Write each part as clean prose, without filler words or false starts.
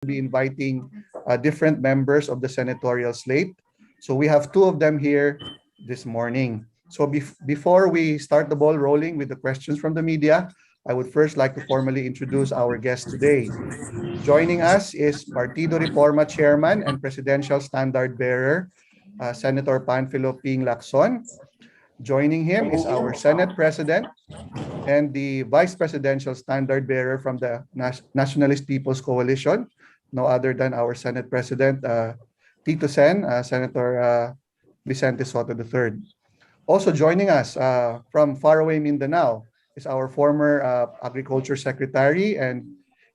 be inviting different members of the senatorial slate. So we have two of them here this morning. So before we start the ball rolling with the questions from the media, I would first like to formally introduce our guest today. Joining us is Partido Reforma Chairman and Presidential Standard Bearer, Senator Panfilo Ping Lacson. Joining him is our Senate President and the Vice Presidential Standard Bearer from the Nationalist People's Coalition, no other than our Senate President, Tito Sen, Senator Vicente Sotto III. Also joining us from faraway Mindanao is our former Agriculture Secretary and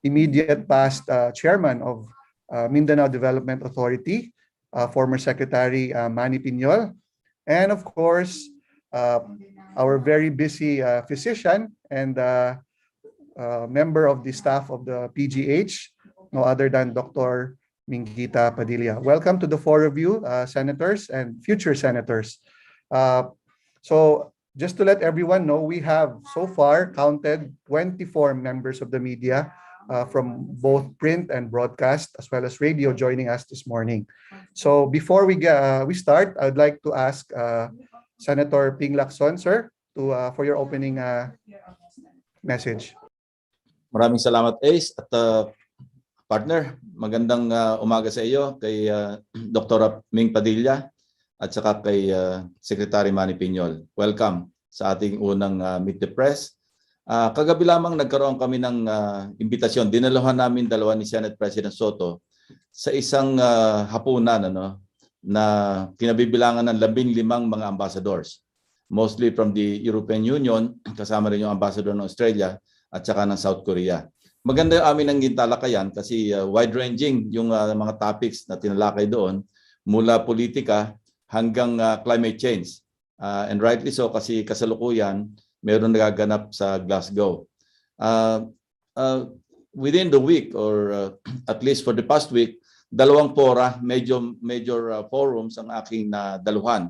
immediate past Chairman of Mindanao Development Authority, former Secretary Manny Piñol, and of course, our very busy physician and member of the staff of the PGH, no other than Dr. Mingita Padilla. Welcome to the four of you, senators and future senators. So just to let everyone know, we have so far counted 24 members of the media from both print and broadcast, as well as radio, joining us this morning. So before we start, I'd like to ask Senator Ping Lacson, sir, for your opening message. Maraming salamat, Ace. At partner, magandang umaga sa iyo kay Dr. Ming Padilla at saka kay Secretary Manny Piñol. Welcome sa ating unang Meet the Press. Kagabi lamang nagkaroon kami ng imbitasyon. Dinaluhan namin dalawa ni Senate President Sotto sa isang hapunan na kinabibilangan ng 15 mga ambassadors. Mostly from the European Union, kasama rin yung ambassador ng Australia at saka ng South Korea. Maganda yung amin ng talakayan kasi wide-ranging yung mga topics na tinalakay doon, mula politika hanggang climate change. And rightly so kasi kasalukuyan mayroon nagaganap sa Glasgow. Within the week or at least for the past week, dalawang fora, major forums ang aking nadaluhan.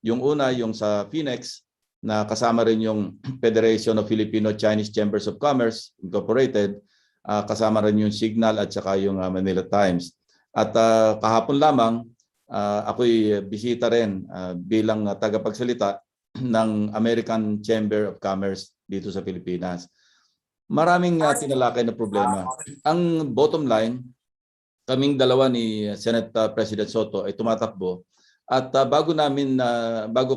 Yung una, yung sa Phoenix, na kasama rin yung Federation of Filipino-Chinese Chambers of Commerce Incorporated, kasama rin yung Signal at saka yung Manila Times. At kahapon lamang, ako'y bisita rin bilang tagapagsalita ng American Chamber of Commerce dito sa Pilipinas. Maraming tinalakay na problema. Ang bottom line, kaming dalawa ni Senate President Sotto ay tumatakbo at bago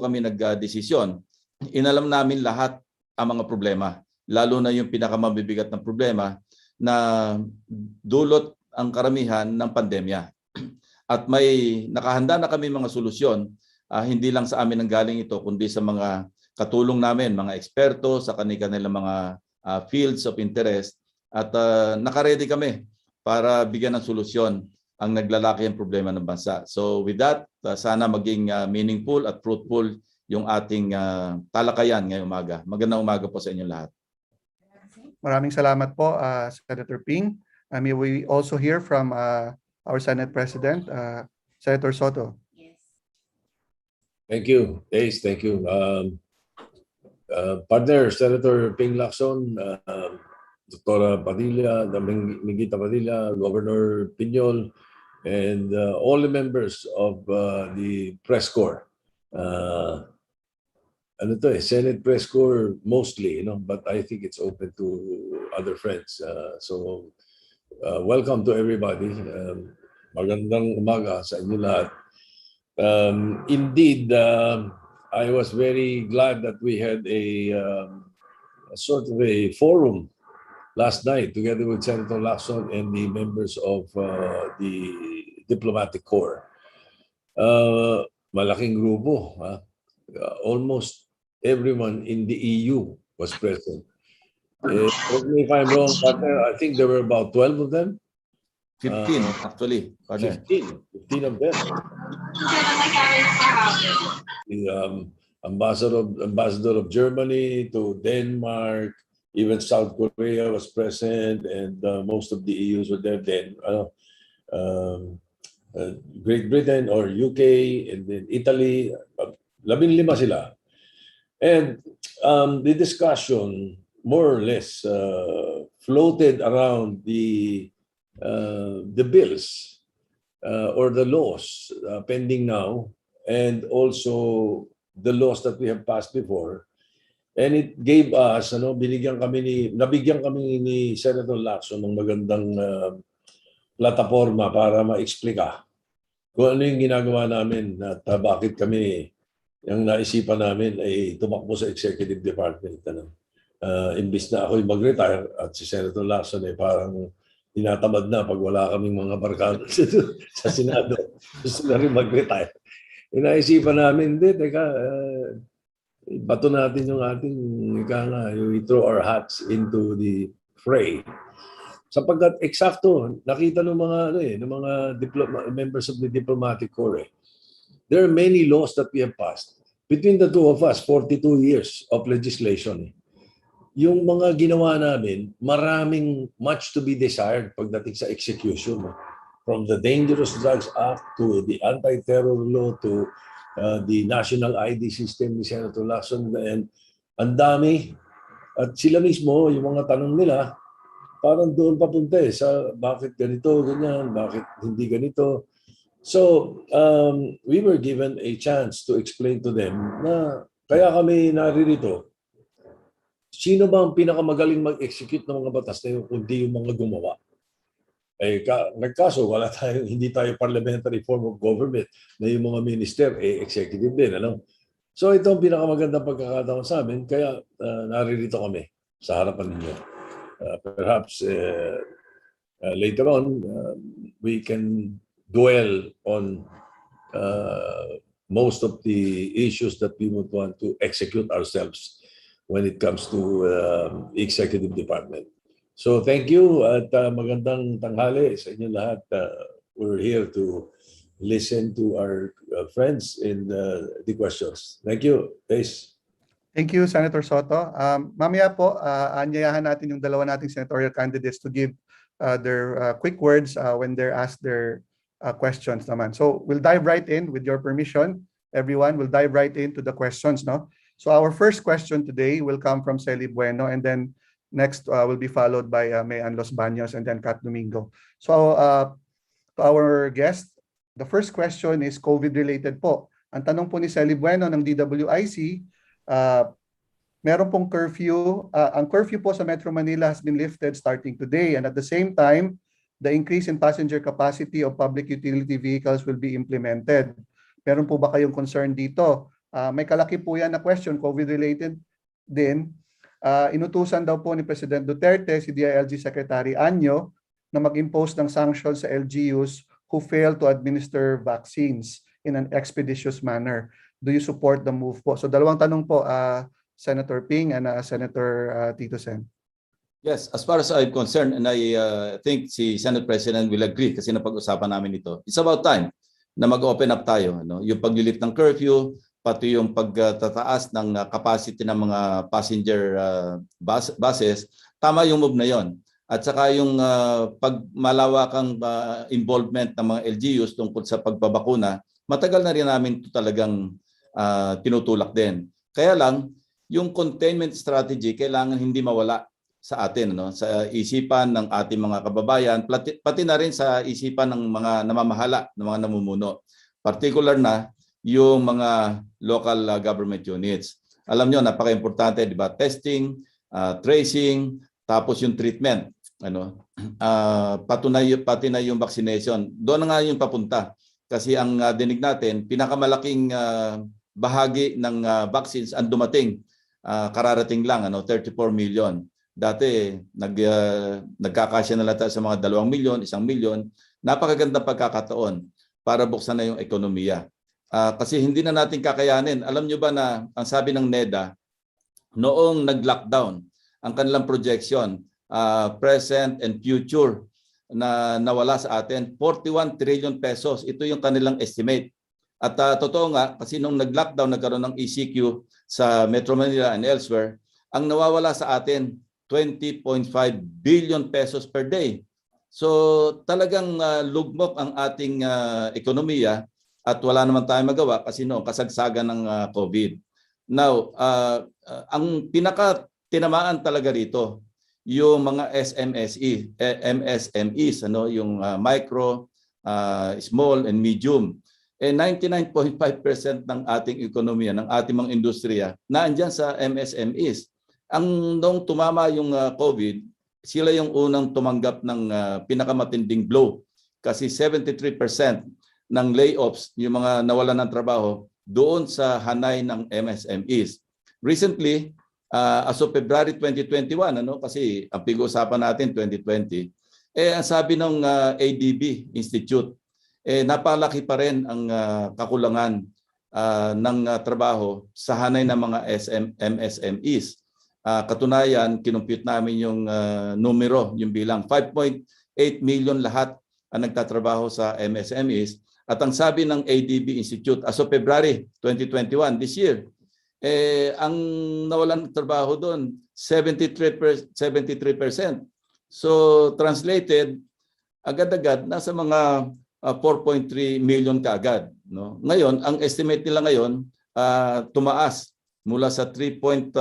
kami nagdesisyon, inalam namin lahat ang mga problema, lalo na yung pinakamabibigat ng problema na dulot ang karamihan ng pandemya. At may nakahanda na kami mga solusyon, hindi lang sa amin ang galing ito, kundi sa mga katulong namin, mga eksperto sa kanilang mga fields of interest. At nakaredy kami para bigyan ng solusyon ang naglalaki ang problema ng bansa. So with that, sana maging meaningful at fruitful yung ating talakayan ngayong umaga. Magandang umaga po sa inyo lahat. Maraming salamat po, Senator Ping. May we also hear from our Senate President, Senator Sotto. Yes. Thank you, Ace. Thank you. Partner, Senator Ping Lacson, Dr. Padilla, Mingita Padilla, Governor Piñol, and all the members of the press corps. Senate press corps mostly, but I think it's open to other friends. So welcome to everybody. Magandang umaga sa inyo lahat. Indeed, I was very glad that we had a sort of a forum last night together with Senator Lacson and the members of the diplomatic corps. Malaking grupo. Almost everyone in the EU was present. Correct me if I'm wrong, partner, I think there were about 12 of them. 15 actually. 15 of them. The ambassador of Germany to Denmark, even South Korea was present, and most of the EUs were there then. Great Britain or UK, and then Italy, 15 sila. And the discussion more or less floated around the the bills or the laws pending now, and also the laws that we have passed before. And it gave us, nabigyan kami ni Senator Lacson ng magandang plataforma para ma-explika kung ano yung ginagawa namin at bakit kami, yung naisipan namin ay tumakbo sa executive department. Imbis na ako'y mag-retire at si Senator Lacson ay parang tinatamad na pag wala kaming mga barkada sa Senado. Gusto na rin mag-retire. Inaisipan namin, hindi, teka, bato natin yung ating, we throw our hats into the fray. Sapagkat eksakto, nakita ng mga, ng mga members of the diplomatic corps, there are many laws that we have passed. Between the two of us, 42 years of legislation. Yung mga ginawa namin, maraming much to be desired pagdating sa execution. From the Dangerous Drugs Act to the Anti-Terror Law to the National ID System ni Senator Lacson. And ang dami. At sila mismo, yung mga tanong nila, parang doon papunta sa bakit ganito, ganyan, bakit hindi ganito. So, we were given a chance to explain to them na kaya kami naririto. Sino ba ang pinakamagaling mag-execute ng mga batas na yun kundi yung mga gumawa? Nagkaso, hindi tayo parliamentary form of government na yung mga minister, executive din. So, ito ang pinakamagandang pagkakataon sa amin, kaya naririto kami sa harapan ninyo. Perhaps later on, we can dwell on most of the issues that we would want to execute ourselves when it comes to executive department. So thank you at magandang tanghali sa inyo lahat. We're here to listen to our friends in the questions. Thank you. Peace. Thank you, Senator Soto. Mamaya po, anyayahan natin yung dalawa nating senatorial candidates to give their quick words when they're asked their questions naman. So we'll dive right in with your permission. Everyone, we'll dive right into the questions. No? So our first question today will come from Celi Bueno, and then next will be followed by Mayan Los Baños and then Kat Domingo. So to our guest, the first question is COVID-related po. Ang tanong po ni Celi Bueno ng DWIC, meron pong curfew. Ang curfew po sa Metro Manila has been lifted starting today, and at the same time, the increase in passenger capacity of public utility vehicles will be implemented. Meron po ba kayong concern dito? May kalaki po yan na question, COVID-related din. Inutusan daw po ni President Duterte si DILG Secretary Anyo na mag-impose ng sanctions sa LGUs who fail to administer vaccines in an expeditious manner. Do you support the move po? So dalawang tanong po, Senator Ping and Senator Tito Sen. Yes, as far as I'm concerned, and I think si Senate President will agree kasi napag-usapan namin ito. It's about time na mag-open up tayo. Yung paglilift ng curfew, pati yung pagtataas ng capacity ng mga passenger buses, tama yung move na yon. At saka yung pagmalawakang involvement ng mga LGUs tungkol sa pagbabakuna, matagal na rin namin ito talagang tinutulak din. Kaya lang, yung containment strategy kailangan hindi mawala sa atin, sa isipan ng ating mga kababayan, pati na rin sa isipan ng mga namamahala, ng mga namumuno. Particular na yung mga local government units. Alam nyo, napaka-importante, di ba? Testing, tracing, tapos yung treatment. Pati na yung vaccination. Doon na nga yung papunta. Kasi ang dinig natin, pinakamalaking bahagi ng vaccines ang dumating. Kararating lang, 34 million. Dati, nagkakasya na lang tayo sa mga 2 milyon, 1 milyon. Napakagandang pagkakataon para buksan na yung ekonomiya. Kasi hindi na natin kakayanin. Alam nyo ba na ang sabi ng NEDA, noong nag-lockdown, ang kanilang projection, present and future, na nawala sa atin, 41 trillion pesos. Ito yung kanilang estimate. At totoo nga, kasi nung nag-lockdown, nagkaroon ng ECQ sa Metro Manila and elsewhere, ang nawawala sa atin, 20.5 billion pesos per day. So talagang lugmok ang ating ekonomiya at wala naman tayong magawa kasi noong kasagsagan ng COVID. Now, ang pinaka-tinamaan talaga rito, yung mga MSMEs, ano, yung micro, small and medium. 99.5% ng ating ekonomiya, ng ating mga industriya, naandyan sa MSMEs. Nung tumama yung COVID, sila yung unang tumanggap ng pinakamatinding blow. Kasi 73% ng layoffs, yung mga nawalan ng trabaho, doon sa hanay ng MSMEs. Recently, as of February 2021, kasi ang pag-uusapan natin 2020, ang sabi ng ADB Institute, napalaki pa rin ang kakulangan ng trabaho sa hanay ng mga MSMEs. Katunayan, kinumpute namin yung numero, yung bilang 5.8 million lahat ang nagtatrabaho sa MSMEs. At ang sabi ng ADB Institute, as of February 2021, this year, ang nawalan ng trabaho doon, 73%. So translated, agad-agad, nasa mga 4.3 million kaagad. No? Ngayon, ang estimate nila ngayon, tumaas mula sa 3.18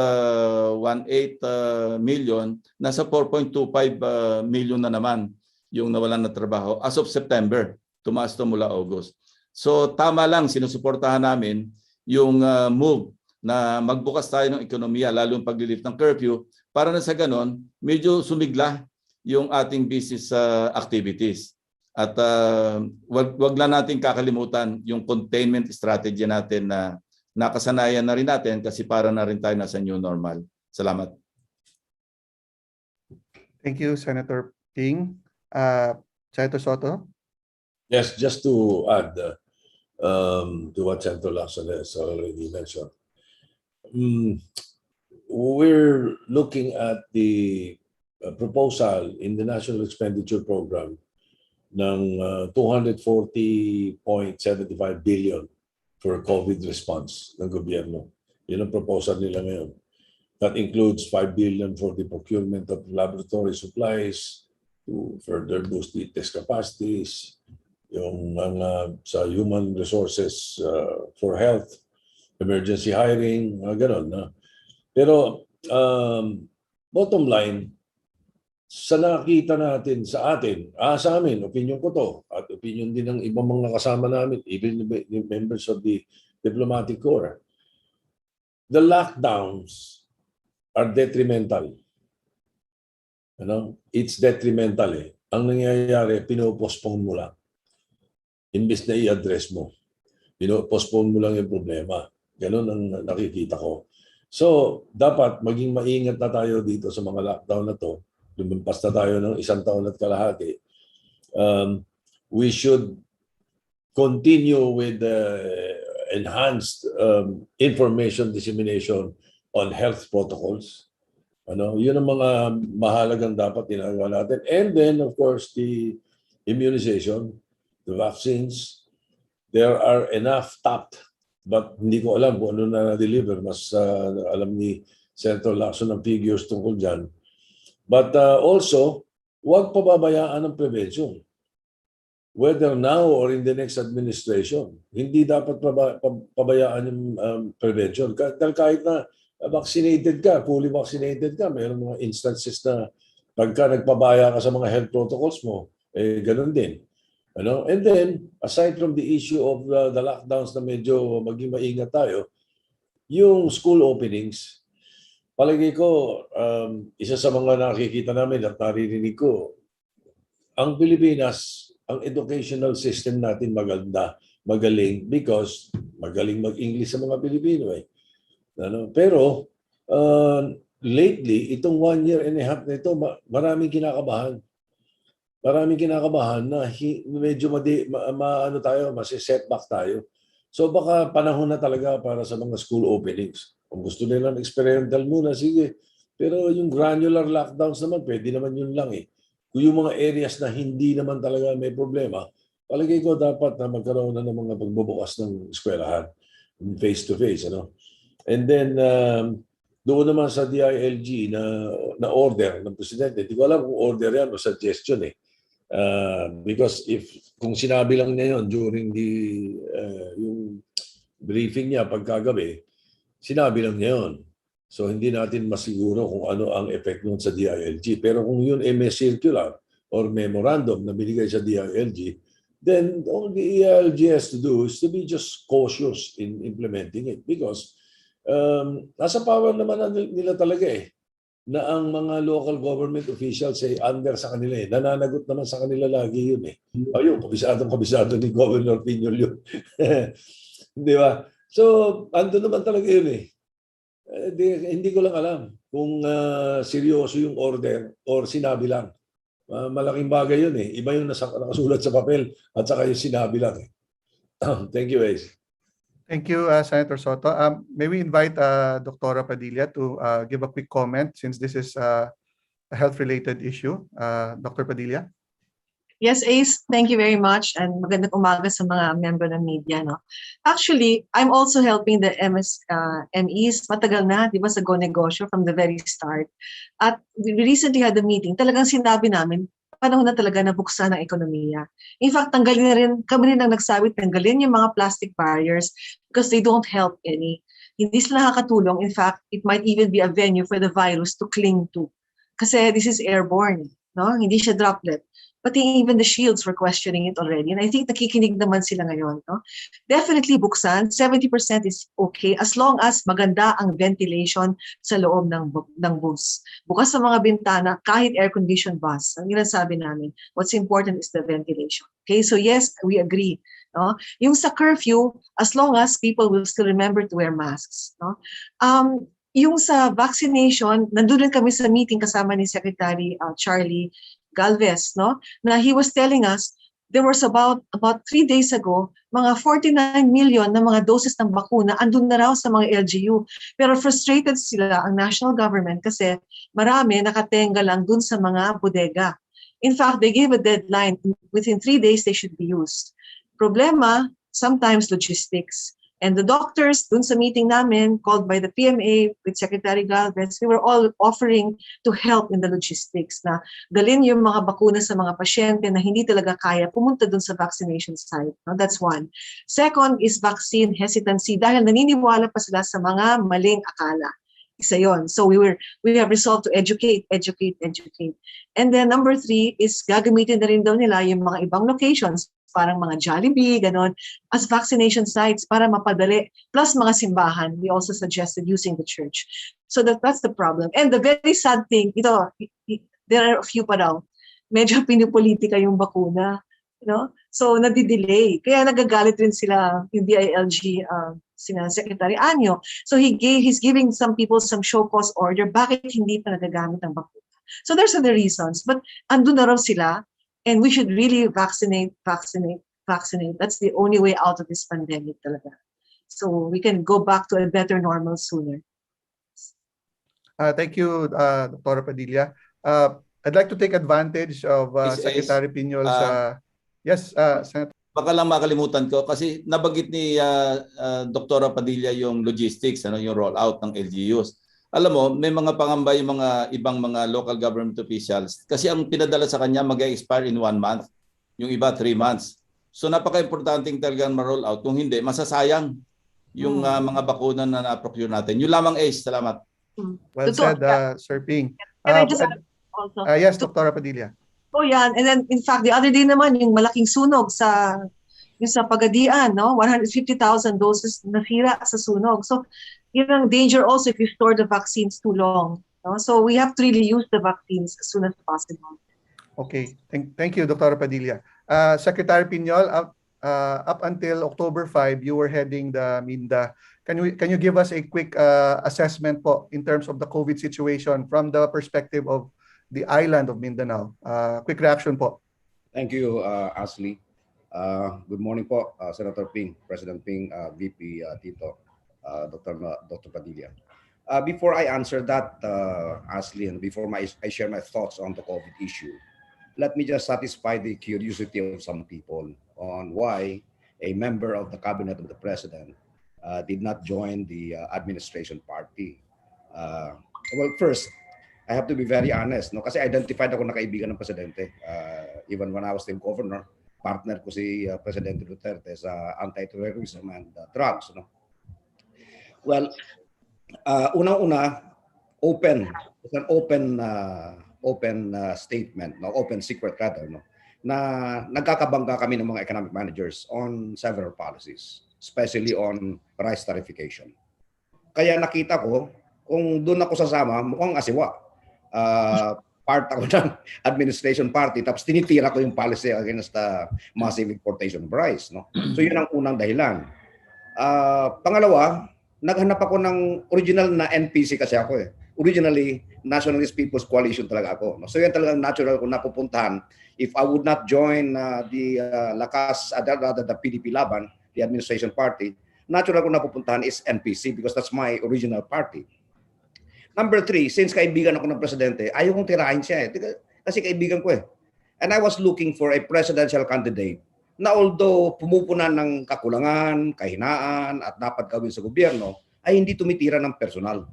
million, nasa 4.25 million na naman yung nawalan ng trabaho. As of September, tumaas to mula August. So tama lang, sinusuportahan namin yung move na magbukas tayo ng ekonomiya, lalo yung paglilift ng curfew, para na sa ganon, medyo sumigla yung ating business activities. At wag lang natin kakalimutan yung containment strategy natin na nakasanayan na rin natin kasi para na rin tayo nasa new normal. Salamat. Thank you, Senator Ping. Senator Sotto? Yes, just to add to what Senator Lacson has already mentioned. We're looking at the proposal in the National Expenditure Program ng 240.75 billion for COVID response ng gobyerno. Yun ang proposal nila ngayon. That includes 5 billion for the procurement of laboratory supplies to further boost the test capacities, yung sa human resources for health, emergency hiring, gano'n. Pero bottom line, sa nakita natin sa atin, sa amin, opinion ko to, at opinion din ng ibang mga kasama namin, even the members of the diplomatic corps, the lockdowns are detrimental. It's detrimental eh. Ang nangyayari, pinopospone mo lang. Imbes na i-address mo. Pinopospone mo lang yung problema. Ganun ang nakikita ko. So, dapat maging maingat na tayo dito sa mga lockdown na to. Lumampas na tayo ng 1 taon at kalahati. We should continue with enhanced information dissemination on health protocols. Yun ang mga mahalagang dapat ginagawa natin. And then, of course, the immunization, the vaccines, there are enough tapped. But hindi ko alam kung ano na na-deliver. Mas alam ni Senator Lacson ang figures tungkol dyan. But also, huwag pababayaan ang prevention. Whether now or in the next administration, hindi dapat pabayaan yung prevention. Dahil kahit na vaccinated ka, fully vaccinated ka, mayroon mga instances na pagka nagpabaya ka sa mga health protocols mo, ganun din. And then, aside from the issue of the lockdowns na medyo maging maingat tayo, yung school openings, palagi ko, isa sa mga nakikita namin at naririnig ko, ang Pilipinas, ang educational system natin maganda, magaling, because magaling mag-English sa mga Pilipino eh. Pero, lately, itong 1 year and a half na ito, maraming kinakabahan. Maraming kinakabahan na medyo masi-setback tayo. So baka panahon na talaga para sa mga school openings. Kung gusto nilang experimental muna, sige. Pero yung granular lockdowns naman, pwede naman yun lang eh. Kung yung mga areas na hindi naman talaga may problema, palagay ko dapat na magkaroon na ng mga pagbubukas ng eskwelahan face-to-face. And then, doon naman sa DILG na order ng Presidente, hindi ko alam kung order yan o suggestion eh. Because kung sinabi lang niya yon during yung briefing niya pagkagabi, sinabi lang niya yon. So hindi natin masiguro kung ano ang effect nun sa DILG. Pero kung yun ay may circular or memorandum na binigay sa DILG, then all the EILG has to do is to be just cautious in implementing it because nasa power naman nila talaga na ang mga local government officials ay under sa kanila Nananagot naman sa kanila lagi yun Ayun, kabisado ni Governor Piñol yun. Di ba? So, ando naman talaga yun hindi ko lang alam kung seryoso yung order or sinabi lang. Malaking bagay yun Iba yung nakasulat sa papel at saka yung sinabi lang Thank you, Ace. Thank you, Senator Soto. May we invite Dr. Padilla to give a quick comment since this is a health-related issue. Dr. Padilla? Yes, Ace, thank you very much and magandang umaga sa mga member ng media. No? Actually, I'm also helping the MEs. Matagal na, di ba, sa Go Negosyo from the very start. At we recently had a meeting. Talagang sinabi namin, panahon na talaga na buksan ang ekonomiya. In fact, tanggalin na rin, kami rin ang nagsabi, tanggalin yung mga plastic barriers because they don't help any. Hindi sila nakakatulong. In fact, it might even be a venue for the virus to cling to. Kasi this is airborne, no? Hindi siya droplet. But even the shields were questioning it already. And I think nakikinig naman sila ngayon. No? Definitely buksan, 70% is okay as long as maganda ang ventilation sa loob ng bus. Bukas sa mga bintana, kahit air-conditioned bus. Ang sabi namin, what's important is the ventilation. Okay, so yes, we agree. No? Yung sa curfew, as long as people will still remember to wear masks. No? Yung sa vaccination, nandun rin kami sa meeting kasama ni Secretary Charlie Galvez, no? Na he was telling us there was about 3 days ago, mga 49 million na mga doses ng bakuna andun na raw sa mga LGU. Pero frustrated sila ang national government kasi marami nakatenga lang dun sa mga bodega. In fact, they gave a deadline. Within 3 days, they should be used. Problema, sometimes logistics. And the doctors, dun sa meeting namin, called by the PMA with Secretary Galvez, we were all offering to help in the logistics na dalhin yung mga bakuna sa mga pasyente na hindi talaga kaya pumunta dun sa vaccination site. No? That's one. Second is vaccine hesitancy dahil naniniwala pa sila sa mga maling akala. Isa yon. So we have resolved to educate. And then number 3 is gagamitin na rin daw nila yung mga ibang locations parang mga Jollibee, ganon, as vaccination sites para mapadali. Plus mga simbahan, we also suggested using the church. So that's the problem. And the very sad thing, there are a few pa daw, medyo pinupolitika yung bakuna. So nadidelay. Kaya nagagalit rin sila, yung DILG, sina Secretary Anyo. So he's giving some people some show cause order, bakit hindi pa nagagamit ang bakuna. So there's other reasons. But andun na raw sila, and we should really vaccinate. That's the only way out of this pandemic talaga. So we can go back to a better normal sooner. Thank you, Dr. Padilla. I'd like to take advantage of Secretary Piñol's... yes, Senator. Baka lang makalimutan ko kasi nabanggit ni Dr. Padilla yung logistics, yung rollout ng LGUs. Alam mo, may mga pangamba yung mga ibang mga local government officials kasi ang pinadala sa kanya mag-expire in 1 month, yung iba 3 months. So napaka-importanting talagang ma-roll out. Kung hindi, masasayang yung mga bakuna na na-procure natin. Yung lamang Ace, salamat. Well said, Sir Ping. Can I just add also? Yes, Dr. Padilla. Oh, yan. And then, in fact, the other day naman, yung malaking sunog sa Pagadian, no? 150,000 doses nasira sa sunog. So, yun ang danger also if you store the vaccines too long. No? So, we have to really use the vaccines as soon as possible. Okay. Thank you, Dr. Padilla. Secretary Piñol, up until October 5, you were heading the MINDA. Can you give us a quick assessment po in terms of the COVID situation from the perspective of the island of Mindanao? Quick reaction po. Thank you, Ashley. Good morning po, Senator Ping, President Ping, VP Tito, Dr. Padilla. Before I answer that, Ashley, and before I share my thoughts on the COVID issue, let me just satisfy the curiosity of some people on why a member of the cabinet of the president did not join the administration party. Well, first, I have to be very honest, no? Kasi identified ako na kaibigan ng presidente. Even when I was still governor, partner ko si Presidente Duterte sa anti-terrorism and drugs. No? Well, Unang-una, open. It's an open statement, no, open secret rather, no, na nagkakabangga kami ng mga economic managers on several policies, especially on rice tarification. Kaya nakita ko, kung doon ako sasama, mukhang asiwa. Part ako ng administration party, tapos tinitira ko yung policy against the massive importation of rice, no. So yun ang unang dahilan. Pangalawa, naghanap ako ng original na NPC kasi ako eh. Originally, Nationalist People's Coalition talaga ako. No? So yan talagang natural ko napupuntahan. If I would not join the PDP Laban, the administration party, natural ko napupuntahan is NPC because that's my original party. Number 3, since kaibigan ako ng presidente, ayaw kong tirahin siya eh. Kasi kaibigan ko eh. And I was looking for a presidential candidate na although pumupunan ng kakulangan, kahinaan, at dapat gawin sa gobyerno, ay hindi tumitira ng personal.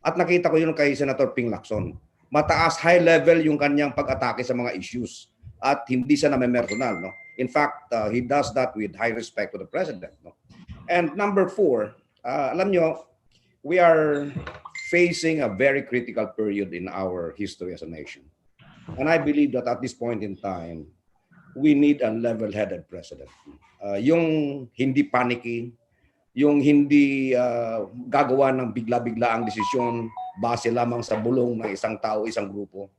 At nakita ko yun kay Senator Ping Lacson. Mataas, high level yung kanyang pag-atake sa mga issues at hindi siya namemersonal. No? In fact, he does that with high respect to the president. No? And number 4, alam nyo, we are facing a very critical period in our history as a nation. And I believe that at this point in time, we need a level-headed president. Yung hindi panicky, yung hindi gagawa ng bigla-bigla ang desisyon base lamang sa bulong ng isang tao, isang grupo.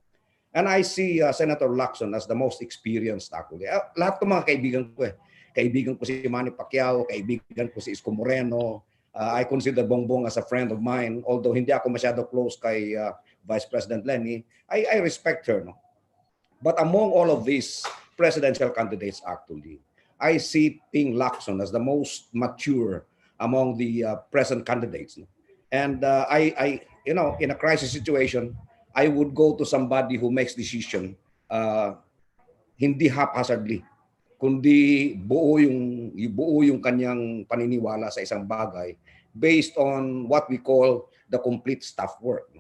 And I see Senator Lacson as the most experienced actually. Lahat ng mga kaibigan ko eh. Kaibigan ko si Manny Pacquiao, kaibigan ko si Isko Moreno. I consider Bongbong as a friend of mine. Although hindi ako masyado close kay Vice President Lenny, I respect her. No? But among all of these presidential candidates actually, I see Ping Lacson as the most mature among the present candidates. And I, you know, in a crisis situation, I would go to somebody who makes decision hindi haphazardly, kundi buo yung kanyang paniniwala sa isang bagay based on what we call the complete staff work.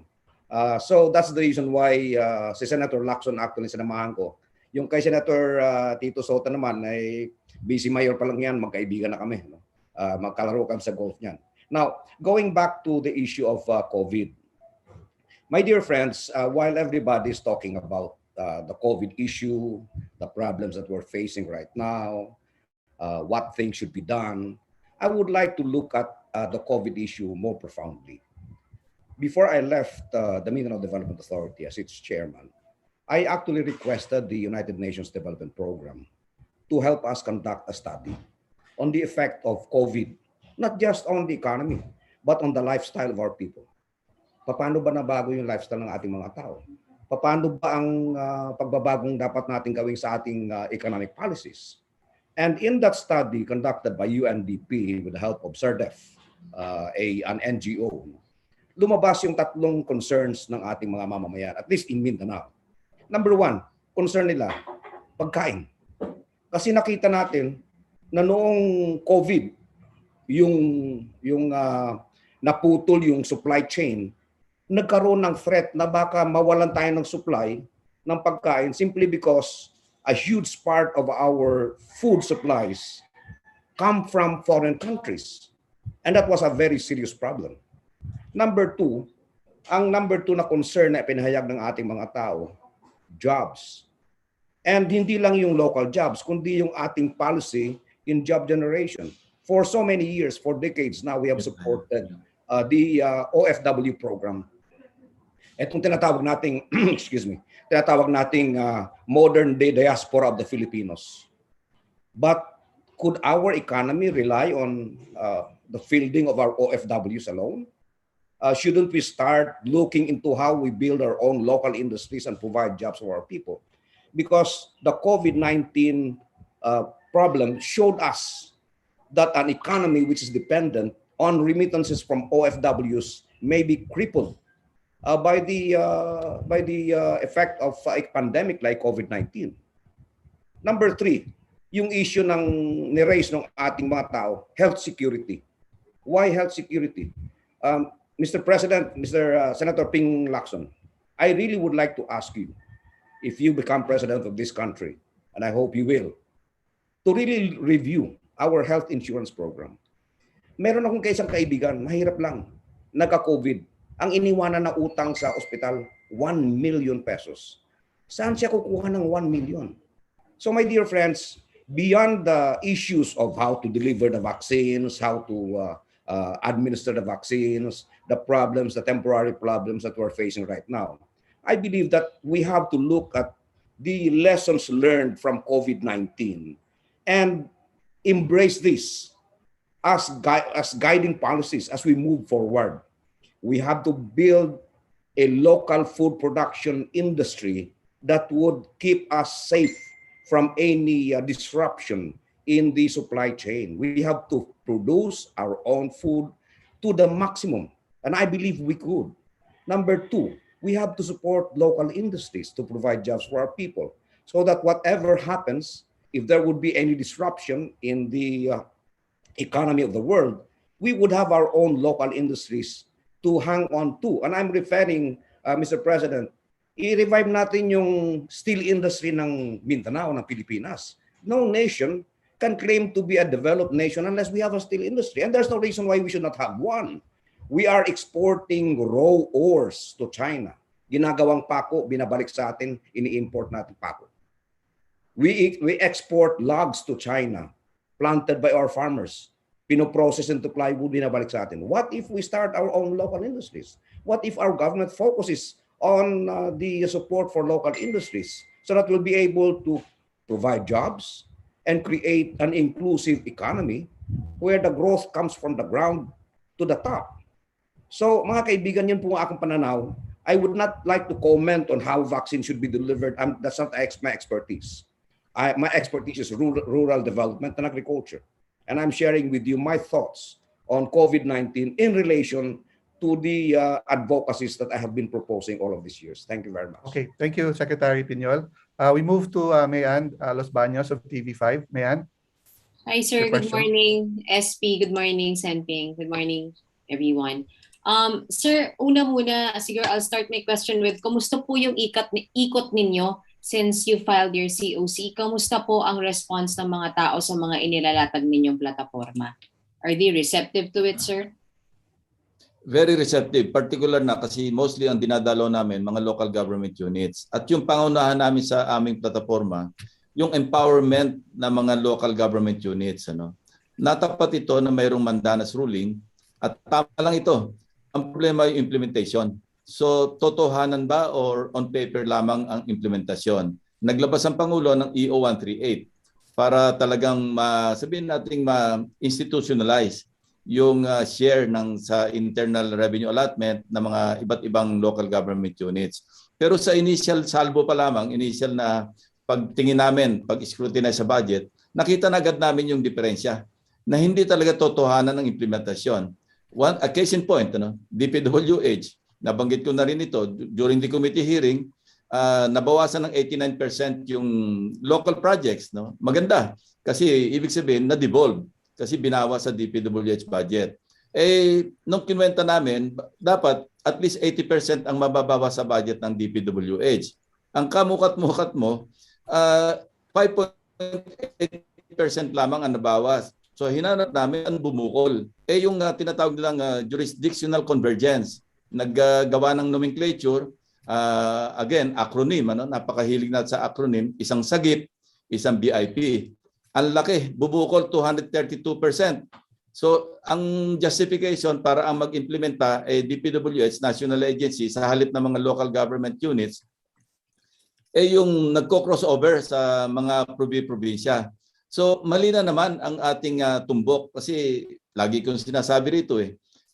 So that's the reason why si Senator Lacson actually sinamahan ko. Yung kay Senator Tito Sotto naman ay busy mayor pa lang yan, magkaibigan na kami. No? Magkalaro kami sa golf niyan. Now, going back to the issue of COVID. My dear friends, while everybody is talking about the COVID issue, the problems that we're facing right now, what things should be done, I would like to look at the COVID issue more profoundly. Before I left the Mindanao Development Authority as its chairman, I actually requested the United Nations Development Program to help us conduct a study on the effect of COVID, not just on the economy, but on the lifestyle of our people. Paano ba nabago yung lifestyle ng ating mga tao? Paano ba ang pagbabagong dapat natin gawin sa ating economic policies? And in that study conducted by UNDP with the help of SERDEF, an NGO, lumabas yung tatlong concerns ng ating mga mamamayan, at least in Mindanao. Number 1, concern nila, pagkain. Kasi nakita natin na noong COVID, yung naputol yung supply chain, nagkaroon ng threat na baka mawalan tayo ng supply ng pagkain simply because a huge part of our food supplies come from foreign countries. And that was a very serious problem. Number 2, ang number 2 na concern na pinahayag ng ating mga tao, jobs. And hindi lang yung local jobs, kundi yung ating policy in job generation. For so many years, for decades now, we have supported the OFW program. Itong tinatawag nating, tinatawag nating modern day diaspora of the Filipinos. But could our economy rely on the fielding of our OFWs alone? Shouldn't we start looking into how we build our own local industries and provide jobs for our people? Because the COVID-19 problem showed us that an economy which is dependent on remittances from OFWs may be crippled by the effect of a pandemic like COVID-19. Number 3, yung issue ng ni-raise ng ating mga tao, health security. Why health security? Mr. President, Senator Ping Lacson, I really would like to ask you, if you become president of this country, and I hope you will, to really review our health insurance program. Meron akong kaisang kaibigan, mahirap lang. nagka-COVID. Ang iniwanan na utang sa ospital, 1 million pesos. Saan siya kukuha ng 1 million? So my dear friends, beyond the issues of how to deliver the vaccines, how to administer the vaccines, the problems, the temporary problems that we're facing right now, I believe that we have to look at the lessons learned from COVID-19 and embrace this as guiding policies as we move forward. We have to build a local food production industry that would keep us safe from any disruption in the supply chain. We have to produce our own food to the maximum, and I believe we could. Number two, we have to support local industries to provide jobs for our people so that whatever happens, if there would be any disruption in the economy of the world, we would have our own local industries to hang on to. And I'm referring, Mr. President, i-revive natin yung steel industry ng Mindanao, ng Pilipinas. No nation can claim to be a developed nation unless we have a steel industry. And there's no reason why we should not have one. We are exporting raw ores to China. Ginagawang pako, binabalik sa atin, ini-import natin pako. We export logs to China, planted by our farmers. Pinoprocess into plywood, binabalik sa atin. What if we start our own local industries? What if our government focuses on the support for local industries so that we'll be able to provide jobs and create an inclusive economy where the growth comes from the ground to the top? So mga kaibigan, yun po ang aking pananaw. I would not like to comment on how vaccine should be delivered. That's not my expertise. My expertise is rural development and agriculture. And I'm sharing with you my thoughts on COVID-19 in relation to the advocacies that I have been proposing all of these years. Thank you very much. Okay, thank you, Secretary Piñol. We move to Mayan Los Baños of TV5. Mayan? Hi, sir. Your Good question. morning, SP. Good morning, Senping. Good morning, everyone. Sir, una muna, siguro I'll start my question with, kumusta po yung ikot ninyo since you filed your COC? Kamusta po ang response ng mga tao sa mga inilalatag ninyong plataforma? Are they receptive to it, sir? Very receptive, particular na kasi mostly ang dinadalo namin mga local government units. At yung pangunahan namin sa aming plataforma, yung empowerment ng mga local government units. Natapat ito na mayroong mandanas ruling at tama lang ito. Ang problema yung implementation. So, totohanan ba or on paper lamang ang implementasyon? Naglabas ang Pangulo ng EO 138 para talagang sabihin nating ma-institutionalize yung share sa internal revenue allotment ng mga iba't ibang local government units. Pero sa initial salvo pa lamang, initial na pagtingin namin, pag-scrutinize sa budget, nakita na agad namin yung diferensya na hindi talaga totohanan ng implementasyon. A case in point, DPWH, nabanggit ko na rin ito during the committee hearing, nabawasan ng 89% yung local projects. Maganda kasi ibig sabihin na-devolve kasi binawas sa DPWH budget. Nung kinuwenta namin, dapat at least 80% ang mababawas sa budget ng DPWH. Ang kamukat-mukat mo, 5.8% lamang ang nabawas. So hinanap namin ang bumukol. Yung tinatawag nilang jurisdictional convergence, naggawa ng nomenclature, again, acronym, napakahilig natin sa acronym, isang sagip, isang BIP. Ang laki, bubukol 232%. So ang justification para ang mag-implementa DPWH, National Agency, sa halip ng mga local government units, yung nagko-crossover sa mga probinsya. So mali na naman ang ating tumbok kasi lagi kong sinasabi rito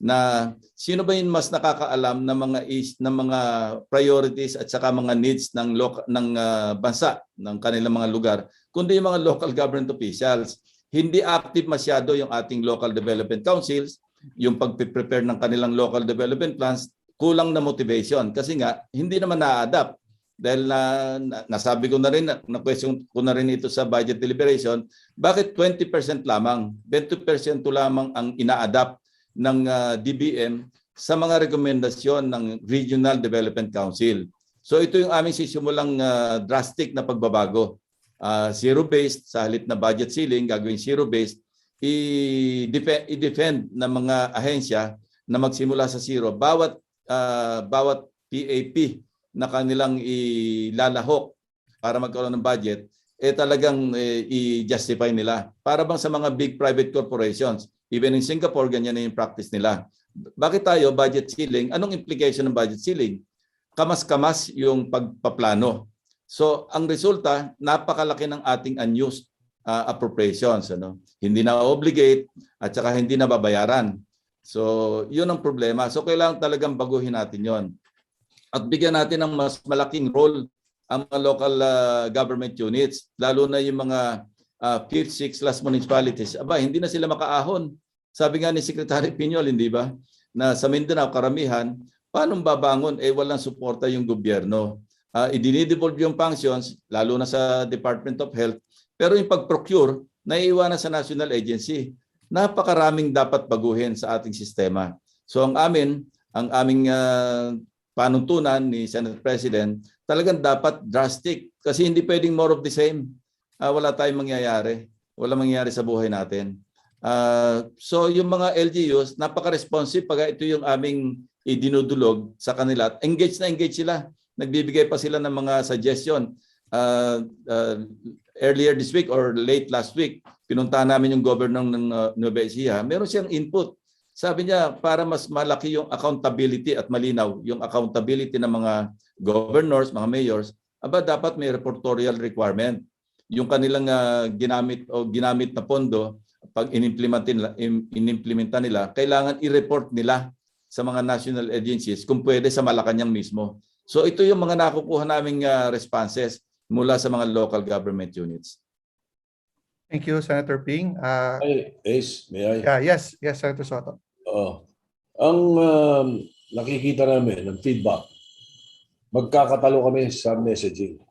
na sino ba yung mas nakakaalam ng mga priorities at saka mga needs ng bansa, ng kanilang mga lugar, kundi yung mga local government officials. Hindi active masyado yung ating local development councils, yung pag-prepare ng kanilang local development plans, kulang na motivation kasi nga hindi naman na-adapt. Dahil nasabi ko na rin, na-question ko na rin ito sa budget deliberation, bakit 20% lamang, 20% lamang ang ina-adapt ng DBM sa mga rekomendasyon ng Regional Development Council. So ito yung aming sisimulang drastic na pagbabago. Zero-based, sa halip na budget ceiling, gagawin zero-based, i-defend ng mga ahensya na magsimula sa zero. Bawat PAP na kanilang ilalahok para magkaroon ng budget, talagang i-justify nila. Para bang sa mga big private corporations, even in Singapore, ganyan na yung practice nila. Bakit tayo, budget ceiling? Anong implication ng budget ceiling? Kamas-kamas yung pagpaplano. So, ang resulta, napakalaki ng ating unused appropriations. Hindi na obligate at saka hindi na babayaran. So, yun ang problema. So, kailangan talagang baguhin natin yon. At bigyan natin ng mas malaking role ang mga local government units, lalo na yung mga 5th, 6th class municipalities. Hindi na sila makaahon. Sabi nga ni Secretary Piñol, hindi ba, na sa Mindanao, karamihan, paano babangon? Walang suporta yung gobyerno. Idinidevolve yung functions, lalo na sa Department of Health, pero yung pag-procure, naiiwanan sa national agency. Napakaraming dapat baguhin sa ating sistema. So ang aming panuntunan ni Senate President, talagang dapat drastic kasi hindi pwedeng more of the same. Wala tayong mangyayari. Wala mangyayari sa buhay natin. So yung mga LGUs, napaka-responsive pag ito yung aming idinudulog sa kanila. Engage na engage sila. Nagbibigay pa sila ng mga suggestion. Earlier this week or late last week, pinuntahan namin yung governor ng Nueva Ecija. Meron siyang input. Sabi niya, para mas malaki yung accountability at malinaw yung accountability ng mga governors, mga mayors, dapat may reportorial requirement. Yung kanilang ginamit na pondo, pag inimplementa nila, kailangan i-report nila sa mga national agencies kung pwede sa Malacanang mismo. So ito yung mga nakukuha naming responses mula sa mga local government units. Thank you, Senator Ping. Ace, may I? Yes, Senator Sotto. Ang nakikita namin ng feedback, magkakatalo kami sa messaging.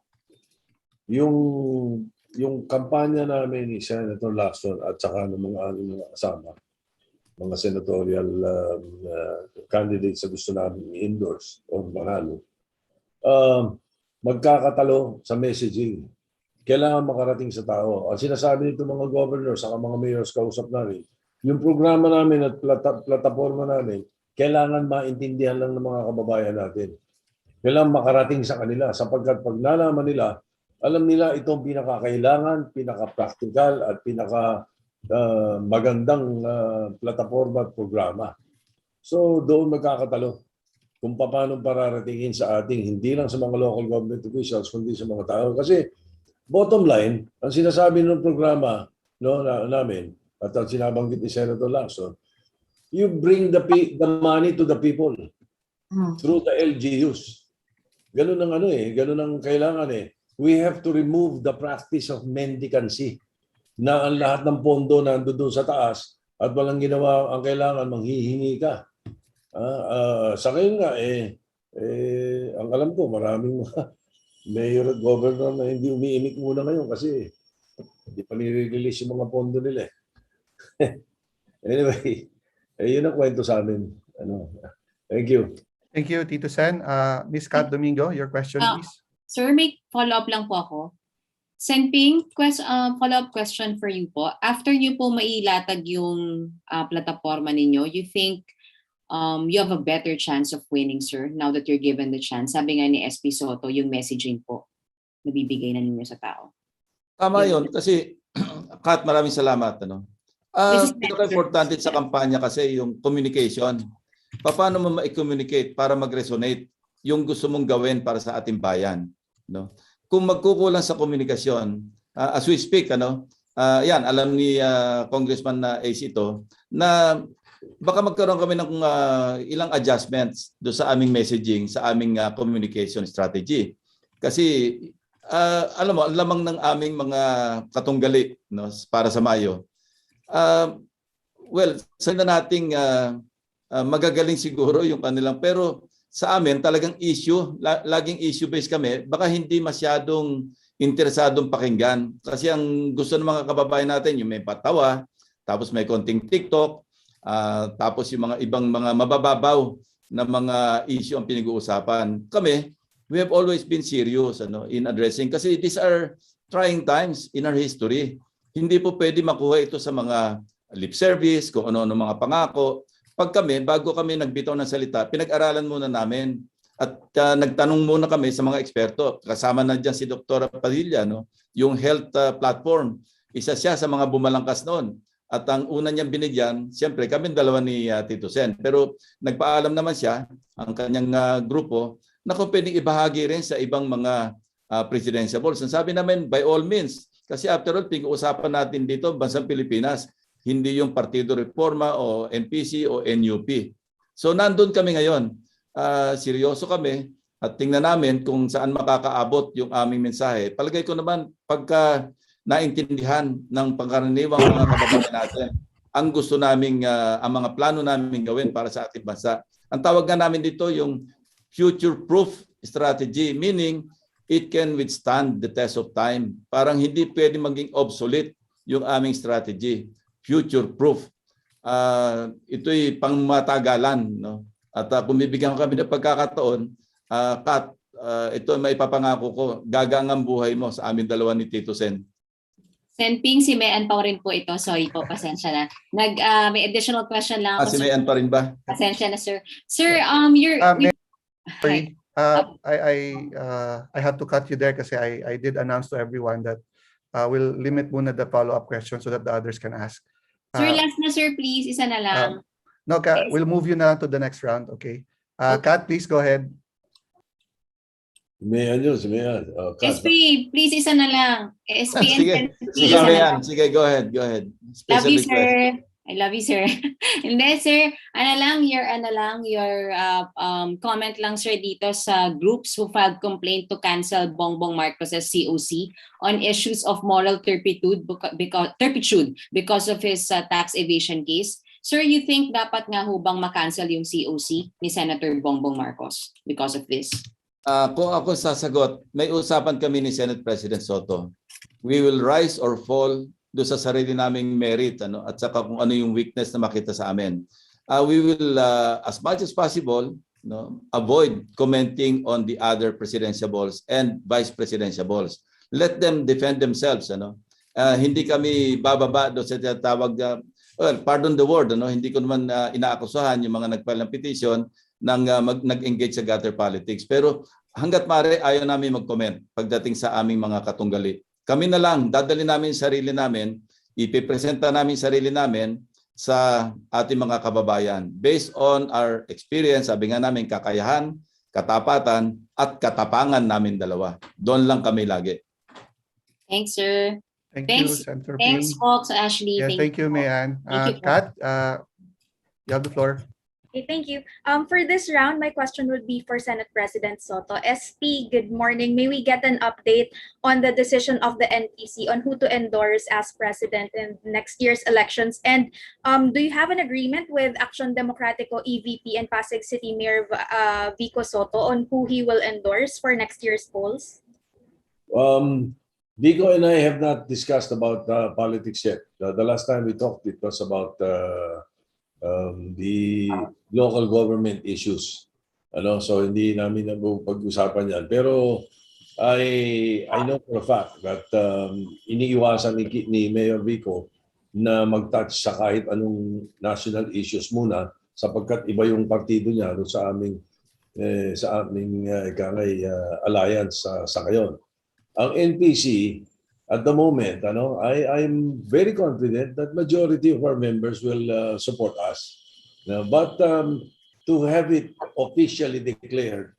Yung kampanya namin ni Senator Lacson at saka ng mga aming kasama, mga senatorial candidates na gusto namin i-endorse o manalo, magkakatalo sa messaging. Kailangan makarating sa tao. Ang sinasabi nito mga governors at mga mayors kausap namin, yung programa namin at plataforma namin, kailangan maintindihan lang ng mga kababayan natin. Kailangan makarating sa kanila sapagkat pag nalaman nila, alam nila itong pinakakailangan, pinaka-practical at magandang plataforma at programa. So doon magkakatalo kung paano pararatingin sa ating, hindi lang sa mga local government officials, kundi sa mga tao. Kasi bottom line, ang sinasabi ng programa namin, at ang sinabanggit ni Senator Lacson, you bring the money to the people through the LGUs. Ganun ang ganun ang kailangan We have to remove the practice of mendicancy na ang lahat ng pondo nandoon sa taas at walang ginawa, ang kailangan manghihingi ka. Sa ngayon nga, ang alam ko, maraming mayor at governor na hindi umiimik muna ngayon kasi hindi pa nire-release yung mga pondo nila. Anyway, yun ang kwento sa amin. Thank you. Thank you, Tito Sen. Ms. Kat Domingo, your question, please. Sir, may follow-up lang po ako. Sen Ping, follow-up question for you po. After you po mailatag yung plataforma ninyo, you think you have a better chance of winning, sir, now that you're given the chance? Sabi nga ni SP Sotto, yung messaging po, nabibigay na ninyo sa tao. Tama yun. Kasi, Kat, maraming salamat. Pinaka-importante sa kampanya kasi yung communication. Paano mo ma-communicate para mag-resonate yung gusto mong gawin para sa ating bayan? Kung magkukulang sa komunikasyon, as we speak, yan, alam ni Congressman na Ace ito, na baka magkaroon kami ng ilang adjustments do sa aming messaging, sa aming communication strategy. Kasi, alam mo, ang lamang ng aming mga katunggali para sa Mayo, sana nating magagaling siguro yung kanilang, pero sa amin talagang issue, laging issue-based kami, baka hindi masyadong interesadong pakinggan. Kasi ang gusto ng mga kababayan natin, yung may patawa, tapos may konting TikTok, tapos yung mga ibang mga mabababaw na mga issue ang pinag-uusapan. Kami, we have always been serious in addressing, kasi these are trying times in our history. Hindi po pwede makuha ito sa mga lip service, kung ano-ano mga pangako. pag kami, bago kami nagbitaw ng salita, pinag-aralan muna namin at nagtanong muna kami sa mga eksperto. Kasama na dyan si Dr. Padilla, no? Yung health platform. Isa siya sa mga bumalangkas noon. At ang una niyang binigyan, siyempre kami dalawa ni Tito Sen. Pero nagpaalam naman siya, ang kanyang grupo, na kung pwedeng ibahagi rin sa ibang mga presidential balls. Ang sabi namin, by all means, kasi after all, pinag-uusapan natin dito, bansang Pilipinas, hindi yung Partido Reforma o NPC o NUP. So nandun kami ngayon. Seryoso kami at tingnan namin kung saan makakaabot yung aming mensahe. Palagay ko naman pagka naintindihan ng pangkaraniwang mga kababayan natin ang gusto naming, ang mga plano namin gawin para sa ating bansa. Ang tawag nga namin dito yung future-proof strategy, meaning it can withstand the test of time. Parang hindi pwede maging obsolete yung aming strategy. Future-proof. Ito'y pangmatagalan, no? At kung bibigyan kami ng pagkakataon, Kat, ito may papangako ko, gagang ang buhay mo sa amin dalawa ni Tito Sen. Senping, si Mayan pa rin po ito. Sorry po, pasensya na. May additional question lang ako. Si Mayan pa rin ba? Pasensya na, sir. Sir, Sorry. I have to cut you there kasi I did announce to everyone that we'll limit muna the follow-up questions so that the others can ask. Sir, last na sir, please. Isa na lang. No, Kat, we'll move you now to the next round, okay? Kat, please go ahead. Mayan yun, si Mayan. SP, please isa na lang. SP and Sige, isa na lang. sige, go ahead. Love you, Request. sir. I love you, sir. And then, sir, your comment lang, sir, dito sa groups who filed complaint to cancel Bongbong Marcos's COC on issues of moral turpitude because of his tax evasion case. Sir, you think dapat nga hubang makancel yung COC ni Senator Bongbong Marcos because of this? Kung ako sasagot, may usapan kami ni Senate President Sotto. We will rise or fall do sa sarili naming merit, at saka kung ano yung weakness na makita sa amin. We will, as much as possible, avoid commenting on the other presidential balls and vice presidential balls. Let them defend themselves. Hindi kami bababa do sa tinatawag well, pardon the word, hindi ko naman inaakusahan yung mga nag-file ng petition nang nag-engage sa gutter politics. Pero hanggat maaari, ayaw namin mag-comment pagdating sa aming mga katunggali. Kami na lang, dadali namin sarili namin, ipipresenta namin sarili namin sa ating mga kababayan. Based on our experience, sabi nga namin, kakayahan, katapatan, at katapangan namin dalawa. Doon lang kami lagi. Thanks, sir. Thanks, you, Senator Thanks, Ping. folks. Ashley. Yeah, thank you, Mayan. Kat, you have the floor. Okay, thank you. For this round, my question would be for Senate President Sotto. SP, good morning. May we get an update on the decision of the NPC on who to endorse as president in next year's elections? And do you have an agreement with Action Democratico EVP and Pasig City Mayor Vico Sotto on who he will endorse for next year's polls? Vico and I have not discussed about politics yet. The last time we talked, it was about the local government issues. So hindi namin pag-usapan yan. Pero I know for a fact that iniiwasan ni Mayor Vico na mag-touch sa kahit anong national issues muna sapagkat iba yung partido niya sa aming alliance sa ngayon. Ang NPC, at the moment, I'm very confident that majority of our members will support us. But to have it officially declared,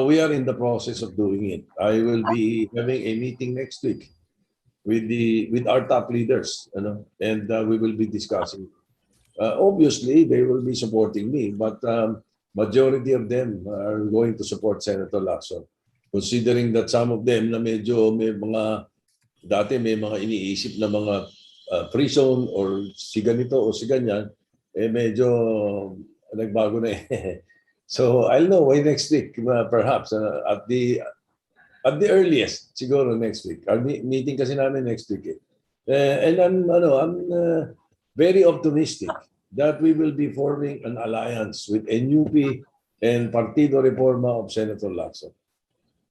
we are in the process of doing it. I will be having a meeting next week with our top leaders, and we will be discussing. Obviously, they will be supporting me, but majority of them are going to support Senator Lacson. Considering that some of them na medyo may mga iniisip na mga free zone or si ganito o si ganyan, medyo nagbago na eh. So I'll know by next week, perhaps at the earliest, siguro next week. Our meeting kasi namin next week. And I'm very optimistic that we will be forming an alliance with NUP and Partido Reforma of Senator Lacson.